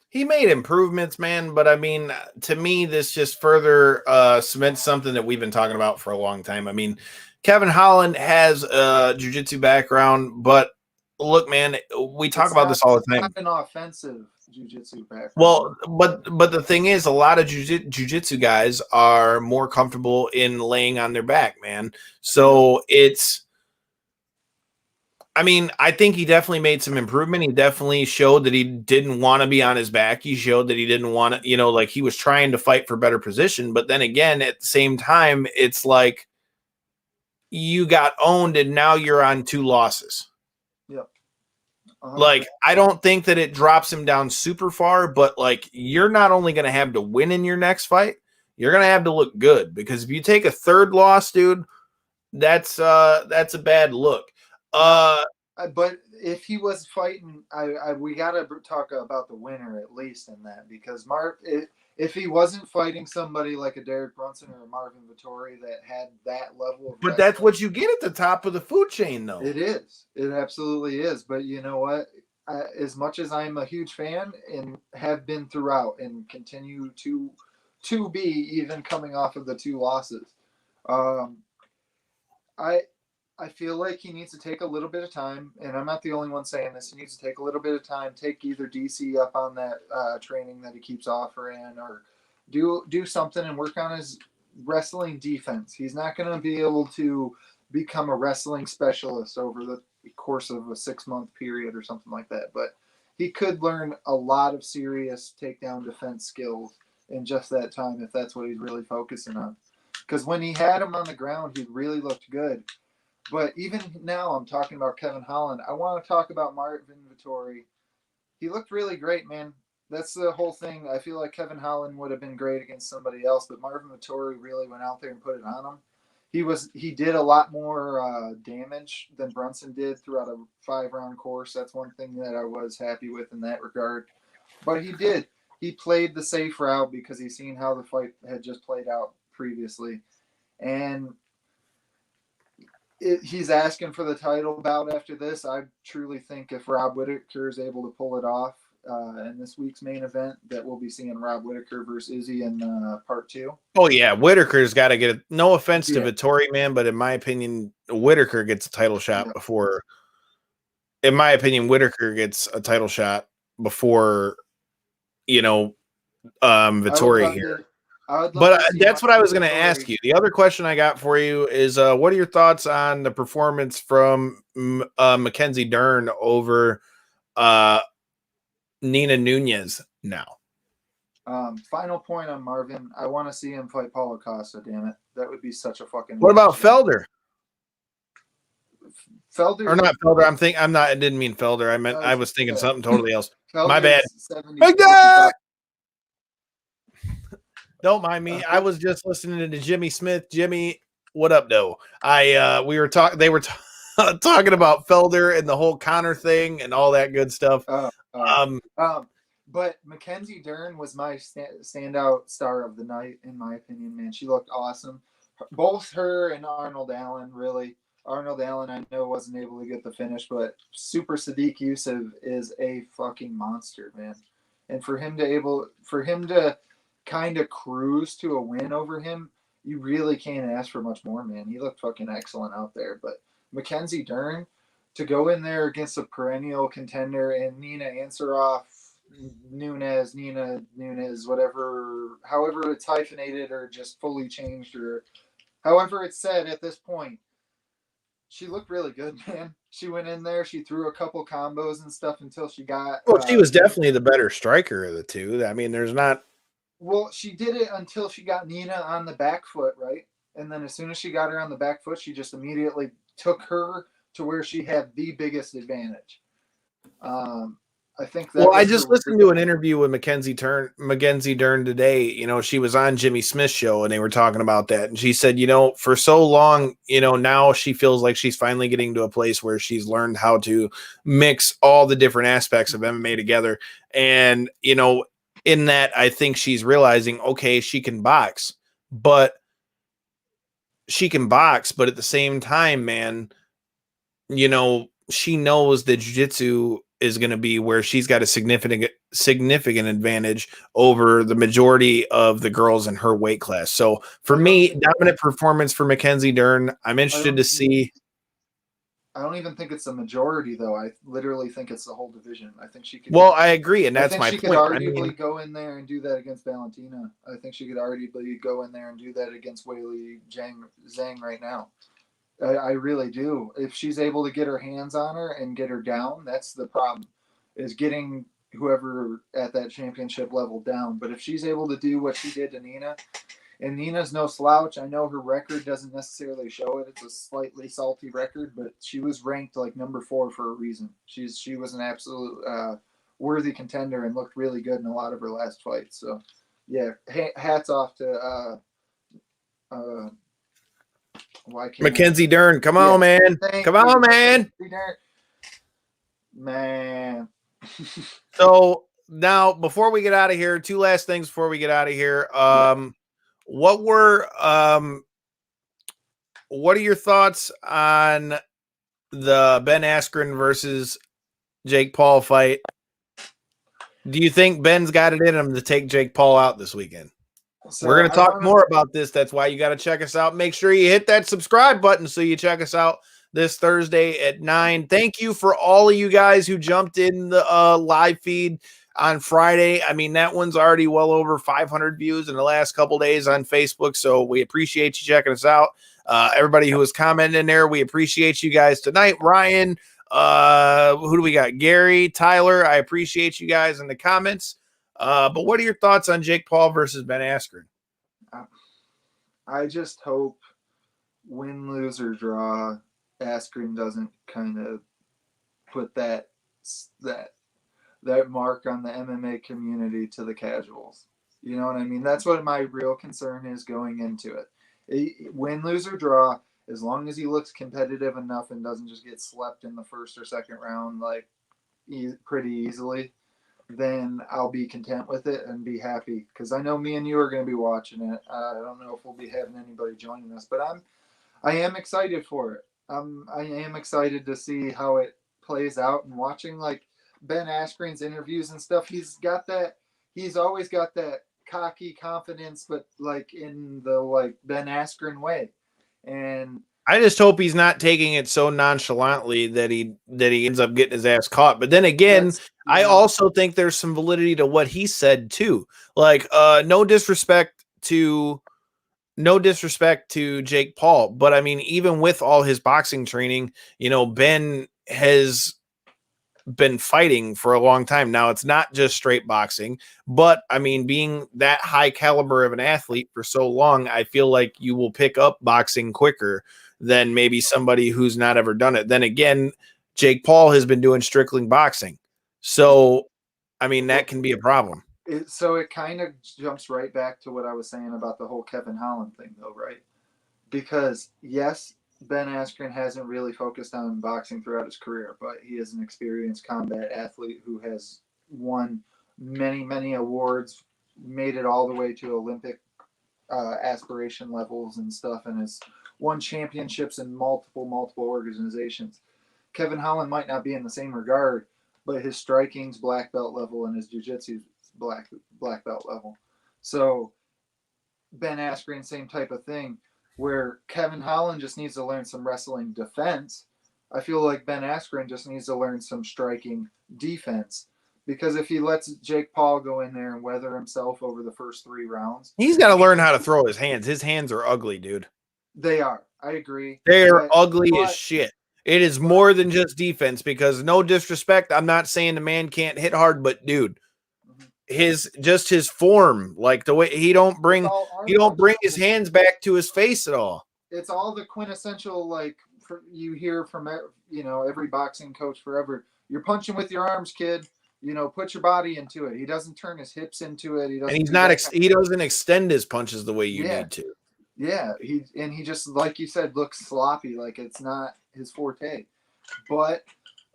He made improvements, man, but I mean, to me, this just further cements something that we've been talking about for a long time. I mean, Kevin Holland has a jiu-jitsu background, but look, man, we talk about this all the time. It's not an offensive jiu-jitsu background. Well, but the thing is, a lot of jiu-jitsu guys are more comfortable in laying on their back, man. So I think he definitely made some improvement. He definitely showed that he didn't want to be on his back. He showed that he didn't want to, like he was trying to fight for better position. But then again, at the same time, it's like you got owned and now you're on 2 losses. Yep. Like, I don't think that it drops him down super far, but like you're not only going to have to win in your next fight, you're going to have to look good, because if you take a 3rd loss, dude, that's a bad look. But if he was fighting, we got to talk about the winner at least in that, because if he wasn't fighting somebody like a Derek Brunson or a Marvin Vettori that had that level of but that's what you get at the top of the food chain, though. It is. It absolutely is. But you know what? As much as I'm a huge fan and have been throughout and continue to be, even coming off of the 2 losses, I feel like he needs to take a little bit of time, and I'm not the only one saying this. He needs to take a little bit of time, take either DC up on that training that he keeps offering, or do something and work on his wrestling defense. He's not going to be able to become a wrestling specialist over the course of a 6-month period or something like that, but he could learn a lot of serious takedown defense skills in just that time if that's what he's really focusing on. Because when he had him on the ground, he really looked good. But even now, I'm talking about Kevin Holland. I want to talk about Marvin Vettori. He looked really great, man. That's the whole thing. I feel like Kevin Holland would have been great against somebody else, but Marvin Vettori really went out there and put it on him. He did a lot more damage than Brunson did throughout a 5-round course. That's one thing that I was happy with in that regard. But he did. He played the safe route because he's seen how the fight had just played out previously. And he's asking for the title bout after this. I truly think if Rob Whittaker is able to pull it off in this week's main event, that we'll be seeing Rob Whittaker versus Izzy in part 2. Oh yeah, Whittaker's got to get it. No offense to Vettori, man, but in my opinion, Whittaker gets a title shot before. In my opinion, Whittaker gets a title shot before, Vettori here. But that's what I was going to ask you. The other question I got for you is, what are your thoughts on the performance from Mackenzie Dern over Nina Nunez now? Final point on Marvin. I want to see him fight Paulo Costa, damn it. That would be such a fucking... What about Felder? Felder or not Felder? I didn't mean Felder. I was thinking something totally else. My bad. Don't mind me. I was just listening to Jimmy Smith. Jimmy, what up, though? We were talking. They were talking about Felder and the whole Connor thing and all that good stuff. But Mackenzie Dern was my standout star of the night, in my opinion. Man, she looked awesome. Both her and Arnold Allen, really. Arnold Allen, I know, wasn't able to get the finish, but Super Sadiq Yusuf is a fucking monster, man. And for him to kind of cruise to a win over him, you really can't ask for much more, man. He looked fucking excellent out there. But Mackenzie Dern, to go in there against a perennial contender and Nina Ansaroff, Nina Nunez, whatever, however it's hyphenated or just fully changed or however it's said at this point, she looked really good, man. She went in there, she threw a couple combos and stuff until she got... Well, she was definitely the better striker of the two. I mean, there's not... Well, she did it until she got Nina on the back foot, right? And then as soon as she got her on the back foot, she just immediately took her to where she had the biggest advantage. I think that... Well, I just listened to an interview with Mackenzie Dern today. She was on Jimmy Smith's show and they were talking about that. And she said, for so long, now she feels like she's finally getting to a place where she's learned how to mix all the different aspects of MMA together. And, in that, I think she's realizing, okay, she can box, but at the same time, man, she knows that jiu-jitsu is going to be where she's got a significant advantage over the majority of the girls in her weight class. So for me, dominant performance for Mackenzie Dern. I'm interested to see. I don't even think it's a majority, though. I literally think it's the whole division. I think she could... Well, I agree, and that's my point. She could arguably go in there and do that against Valentina. I think she could arguably go in there and do that against Weili Zhang right now. I really do. If she's able to get her hands on her and get her down, that's the problem, is getting whoever at that championship level down. But if she's able to do what she did to Nina, and Nina's no slouch. I know her record doesn't necessarily show it. It's a slightly salty record, but she was ranked like number 4 for a reason. She was an absolute worthy contender and looked really good in a lot of her last fights. So, yeah, hats off to Mackenzie Dern. Come on, man. Come on, man. Man. So now, before we get out of here, 2 last things before we get out of here. What are your thoughts on the Ben Askren versus Jake Paul fight? Do you think Ben's got it in him to take Jake Paul out this weekend? So we're going to talk more about this. That's why you got to check us out. Make sure you hit that subscribe button so you check us out this Thursday at 9. Thank you for all of you guys who jumped in the live feed on Friday. I mean, that one's already well over 500 views in the last couple days on Facebook. So we appreciate you checking us out. Everybody who was commenting in there, we appreciate you guys tonight. Ryan, who do we got? Gary, Tyler, I appreciate you guys in the comments. But what are your thoughts on Jake Paul versus Ben Askren? I just hope win, lose, or draw, Askren doesn't kind of put that mark on the MMA community to the casuals. You know what I mean? That's what my real concern is going into it. Win, lose, or draw, as long as he looks competitive enough and doesn't just get slept in the first or second round like pretty easily, then I'll be content with it and be happy. Because I know me and you are going to be watching it. I don't know if we'll be having anybody joining us, but I am excited for it. I am excited to see how it plays out, and watching like Ben Askren's interviews and stuff. He's always got that cocky confidence, but like in the like Ben Askren way. And I just hope he's not taking it so nonchalantly that he ends up getting his ass caught. But then again, I also think there's some validity to what he said too. Like, no disrespect to Jake Paul, but I mean, even with all his boxing training, you know, Ben has been fighting for a long time. Now, it's not just straight boxing, but I mean, being that high caliber of an athlete for so long, I feel like you will pick up boxing quicker than maybe somebody who's not ever done it. Then again, Jake Paul has been doing strictly boxing. So, I mean, that can be a problem. So it kind of jumps right back to what I was saying about the whole Kevin Holland thing, though, right? Because, yes, Ben Askren hasn't really focused on boxing throughout his career, but he is an experienced combat athlete who has won many, many awards, made it all the way to Olympic aspiration levels and stuff, and has won championships in multiple organizations. Kevin Holland might not be in the same regard, but his striking's black belt level and his jiu-jitsu's black belt level. So Ben Askren, same type of thing, where Kevin Holland just needs to learn some wrestling defense. I feel like Ben Askren just needs to learn some striking defense, because if he lets Jake Paul go in there and weather himself over the first 3 rounds, he's got to learn how to throw his hands. His hands are ugly, dude. They are. I agree. They're ugly as shit. It is more than just defense, because no disrespect, I'm not saying the man can't hit hard, but dude, his form, like the way he don't bring his hands back to his face at all. It's all the quintessential, like you hear from, you know, every boxing coach forever. You're punching with your arms, kid. You know, put your body into it. He doesn't turn his hips into it. He doesn't extend his punches the way you need to. Yeah, he just, like you said, looks sloppy, like it's not his forte. But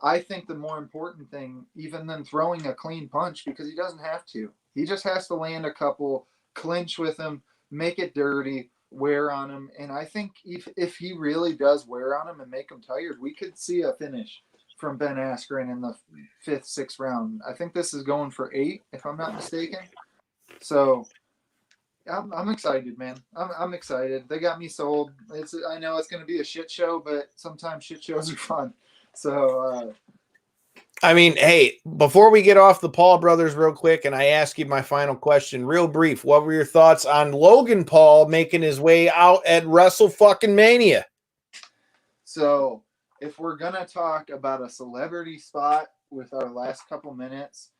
I think the more important thing, even than throwing a clean punch, because he doesn't have to. He just has to land a couple, clinch with him, make it dirty, wear on him. And I think if he really does wear on him and make him tired, we could see a finish from Ben Askren in the 5th, 6th round. I think this is going for 8, if I'm not mistaken. So I'm excited, man. I'm excited. They got me sold. I know it's going to be a shit show, but sometimes shit shows are fun. So, I mean, hey, before we get off the Paul brothers real quick, and I ask you my final question, real brief, what were your thoughts on Logan Paul making his way out at WrestleMania? So, if we're going to talk about a celebrity spot with our last couple minutes,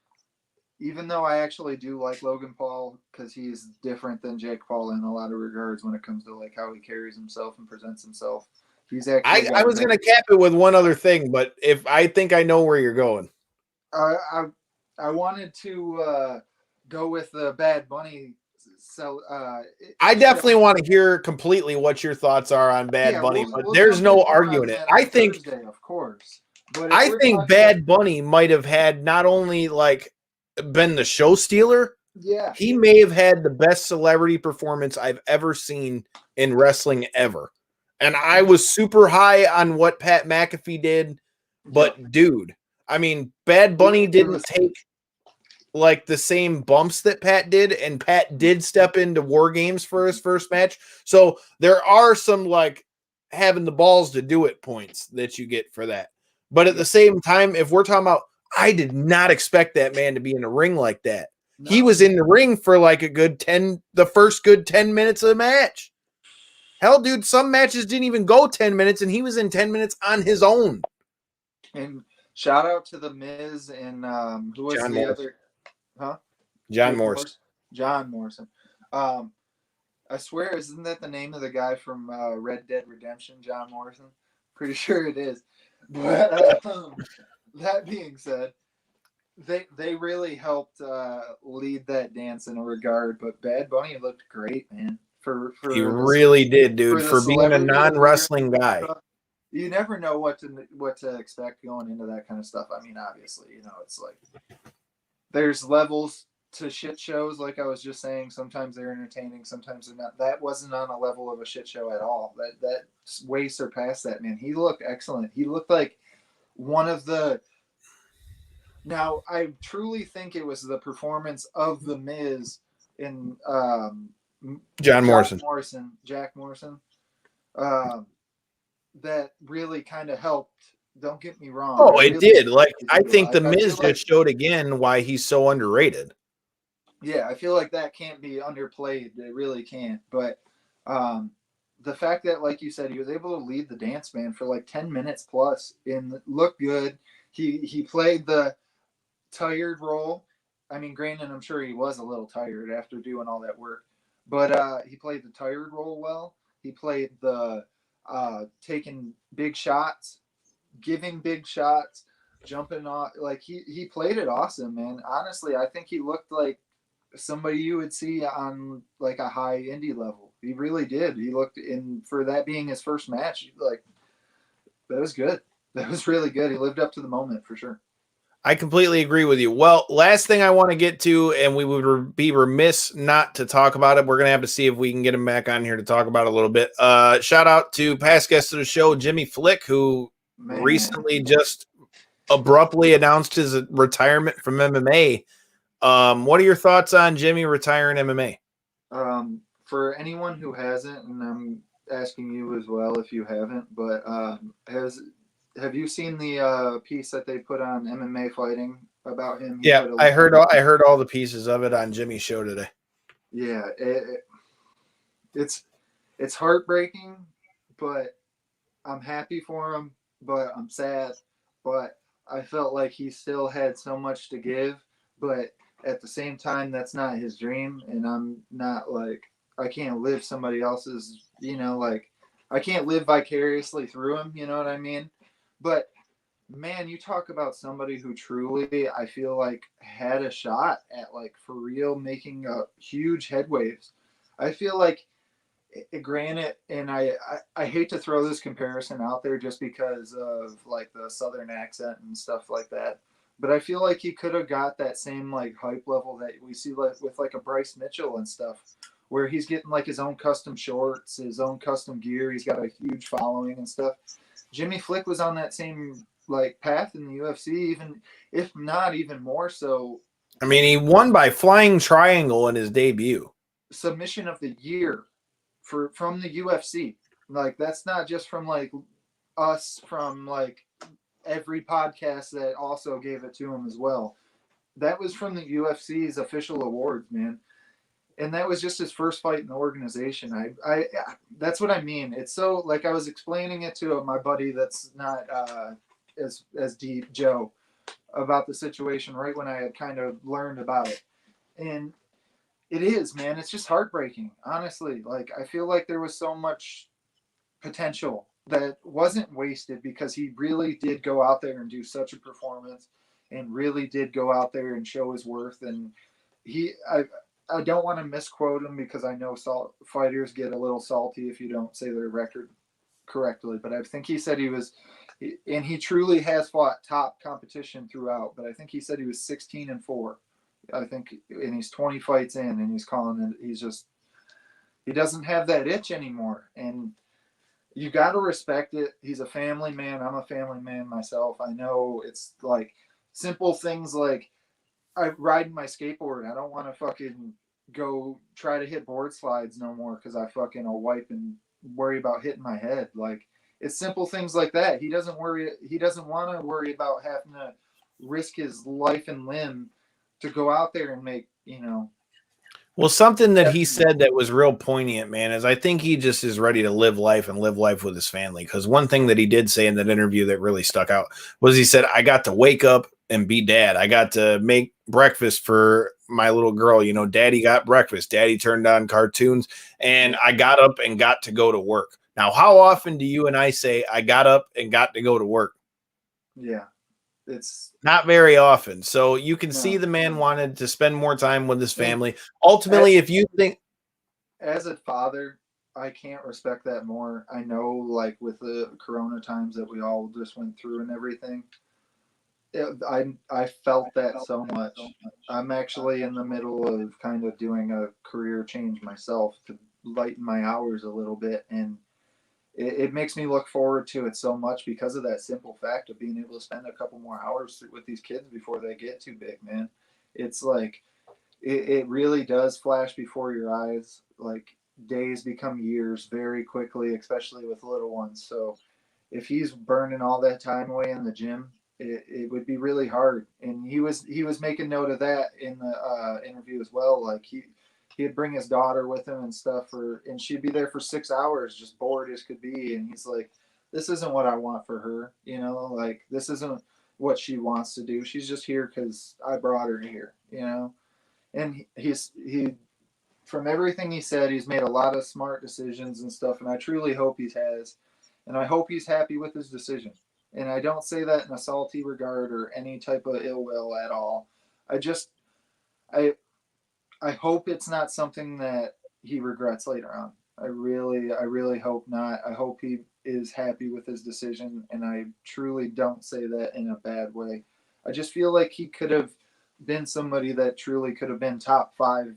even though I actually do like Logan Paul, because he's different than Jake Paul in a lot of regards when it comes to like how he carries himself and presents himself. He's actually. I was going to cap it with one other thing, but if I think I know where you're going. I wanted to go with the Bad Bunny. So I definitely want to hear completely what your thoughts are on Bad Bunny, but there's no arguing it. I think, Thursday, of course, but I think Bad Bunny might have had not only like been the show stealer. Yeah, he may have had the best celebrity performance I've ever seen in wrestling ever. And I was super high on what Pat McAfee did, but dude, I mean, Bad Bunny didn't take like the same bumps that Pat did, and Pat did step into War Games for his first match. So there are some like having the balls to do it points that you get for that. But at the same time, if we're talking about, I did not expect that man to be in the ring like that. No. He was in the ring for like the first good 10 minutes of the match. Hell, dude, some matches didn't even go 10 minutes, and he was in 10 minutes on his own. And shout out to The Miz and who was John the Morrison. other? Huh? John Morrison. John Morrison. I swear, isn't that the name of the guy from Red Dead Redemption, John Morrison? Pretty sure it is. But that being said, they really helped lead that dance in a regard. But Bad Bunny looked great, man. He really did, dude. For being a non-wrestling guy. You never know what to expect going into that kind of stuff. I mean, obviously, it's like there's levels to shit shows, like I was just saying. Sometimes they're entertaining, sometimes they're not. That wasn't on a level of a shit show at all. That way surpassed that, man. He looked excellent. He looked like one of the. Now, I truly think it was the performance of The Miz in Jack Morrison, that really kind of helped. Don't get me wrong. Oh, it did. Like, I think The Miz just showed again why he's so underrated. Yeah, I feel like that can't be underplayed. It really can't. But the fact that, like you said, he was able to lead the dance band for like 10 minutes plus and look good. He played the tired role. I mean, granted, I'm sure he was a little tired after doing all that work. But he played the tired role well. He played the taking big shots, giving big shots, jumping off. Like, he played it awesome, man. Honestly, I think he looked like somebody you would see on like a high indie level. He really did. He looked in for that being his first match. Like, that was good. That was really good. He lived up to the moment for sure. I completely agree with you. Well, last thing I want to get to, and we would be remiss not to talk about it. We're going to have to see if we can get him back on here to talk about it a little bit. Shout out to past guest of the show, Jimmy Flick, who recently just abruptly announced his retirement from MMA. What are your thoughts on Jimmy retiring MMA? For anyone who hasn't, and I'm asking you as well if you haven't, but have you seen the piece that they put on MMA Fighting about him? Yeah, I heard all the pieces of it on Jimmy's show today. Yeah, it's heartbreaking, but I'm happy for him, but I'm sad. But I felt like he still had so much to give, but at the same time, that's not his dream, and I'm not like, I can't live somebody else's, like, I can't live vicariously through him, you know what I mean? But man, you talk about somebody who truly, I feel like, had a shot at, like, for real making a huge headwaves. I feel like, granted, and I hate to throw this comparison out there just because of like the Southern accent and stuff like that, but I feel like he could have got that same like hype level that we see like with like a Bryce Mitchell and stuff, where he's getting like his own custom shorts, his own custom gear. He's got a huge following and stuff. Jimmy Flick was on that same like path in the UFC, even if not even more so. I mean, he won by flying triangle in his debut. Submission of the year from the UFC. Like, that's not just from like us, from like every podcast that also gave it to him as well. That was from the UFC's official awards, man. And that was just his first fight in the organization. I that's what I mean. It's so, like, I was explaining it to my buddy that's not as deep, Joe, about the situation right when I had kind of learned about it. And it is, man. It's just heartbreaking, honestly. Like, I feel like there was so much potential that wasn't wasted because he really did go out there and do such a performance and really did go out there and show his worth. And I don't want to misquote him because I know fighters get a little salty if you don't say their record correctly. But I think he said and he truly has fought top competition throughout. But I think he said he was 16-4. I think, and he's 20 fights in, and he's calling it. He doesn't have that itch anymore, and you got to respect it. He's a family man. I'm a family man myself. I know it's like simple things like I riding my skateboard. I don't want to fucking go try to hit board slides no more because I fucking will wipe and worry about hitting my head. Like, it's simple things like that. He doesn't want to worry about having to risk his life and limb to go out there and make, Well, something that he said that was real poignant, man, is I think he just is ready to live life and live life with his family. Because one thing that he did say in that interview that really stuck out was he said, I got to wake up and be dad. I got to make breakfast for my little girl. Daddy got breakfast. Daddy turned on cartoons, and I got up and got to go to work. Now, how often do you and I say, I got up and got to go to work? Yeah. It's not very often. So you can see the man wanted to spend more time with his family. Ultimately, if you think as a father, I can't respect that more. I know, like with the Corona times that we all just went through and everything, I felt that so much. I'm actually in the middle of kind of doing a career change myself to lighten my hours a little bit, and it makes me look forward to it so much because of that simple fact of being able to spend a couple more hours with these kids before they get too big, man. It's like it really does flash before your eyes. Like days become years very quickly, especially with little ones. So if he's burning all that time away in the gym, it would be really hard. And he was making note of that in the interview as well. Like he'd bring his daughter with him and stuff, and she'd be there for 6 hours, just bored as could be. And he's like, "This isn't what I want for her, you know. Like this isn't what she wants to do. She's just here because I brought her here, you know." And he from everything he said, he's made a lot of smart decisions and stuff, and I truly hope he has. And I hope he's happy with his decision. And I don't say that in a salty regard or any type of ill will at all. I I hope it's not something that he regrets later on. I really hope not. I hope he is happy with his decision, and I truly don't say that in a bad way. I just feel like he could have been somebody that truly could have been top 5,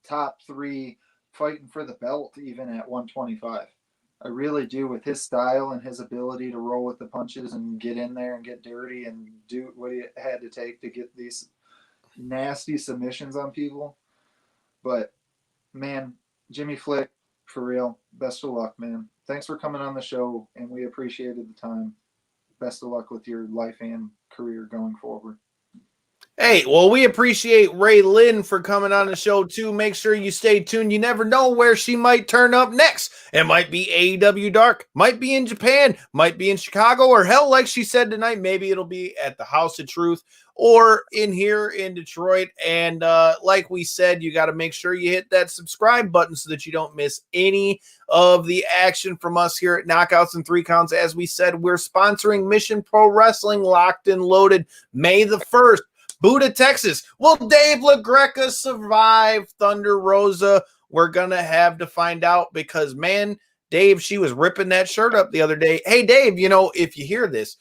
top 3 fighting for the belt even at 125. I really do, with his style and his ability to roll with the punches and get in there and get dirty and do what he had to take to get these nasty submissions on people. But man, Jimmy Flick, for real, best of luck, man. Thanks for coming on the show, and we appreciated the time. Best of luck with your life and career going forward. Hey, well, we appreciate Ray Lyn for coming on the show, too. Make sure you stay tuned. You never know where she might turn up next. It might be AEW Dark, might be in Japan, might be in Chicago, or hell, like she said tonight, maybe it'll be at the House of Truth or in here in Detroit. And like we said, you got to make sure you hit that subscribe button so that you don't miss any of the action from us here at Knockouts and 3 Counts. As we said, we're sponsoring Mission Pro Wrestling Locked and Loaded May the 1st. Buda, Texas. Will Dave LaGreca survive Thunder Rosa? We're going to have to find out because, man, Dave, she was ripping that shirt up the other day. Hey, Dave, you know, if you hear this,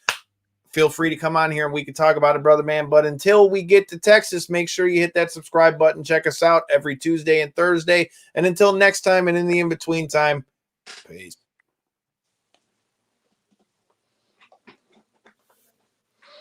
feel free to come on here and we can talk about it, brother, man. But until we get to Texas, make sure you hit that subscribe button. Check us out every Tuesday and Thursday. And until next time and in the in-between time, peace.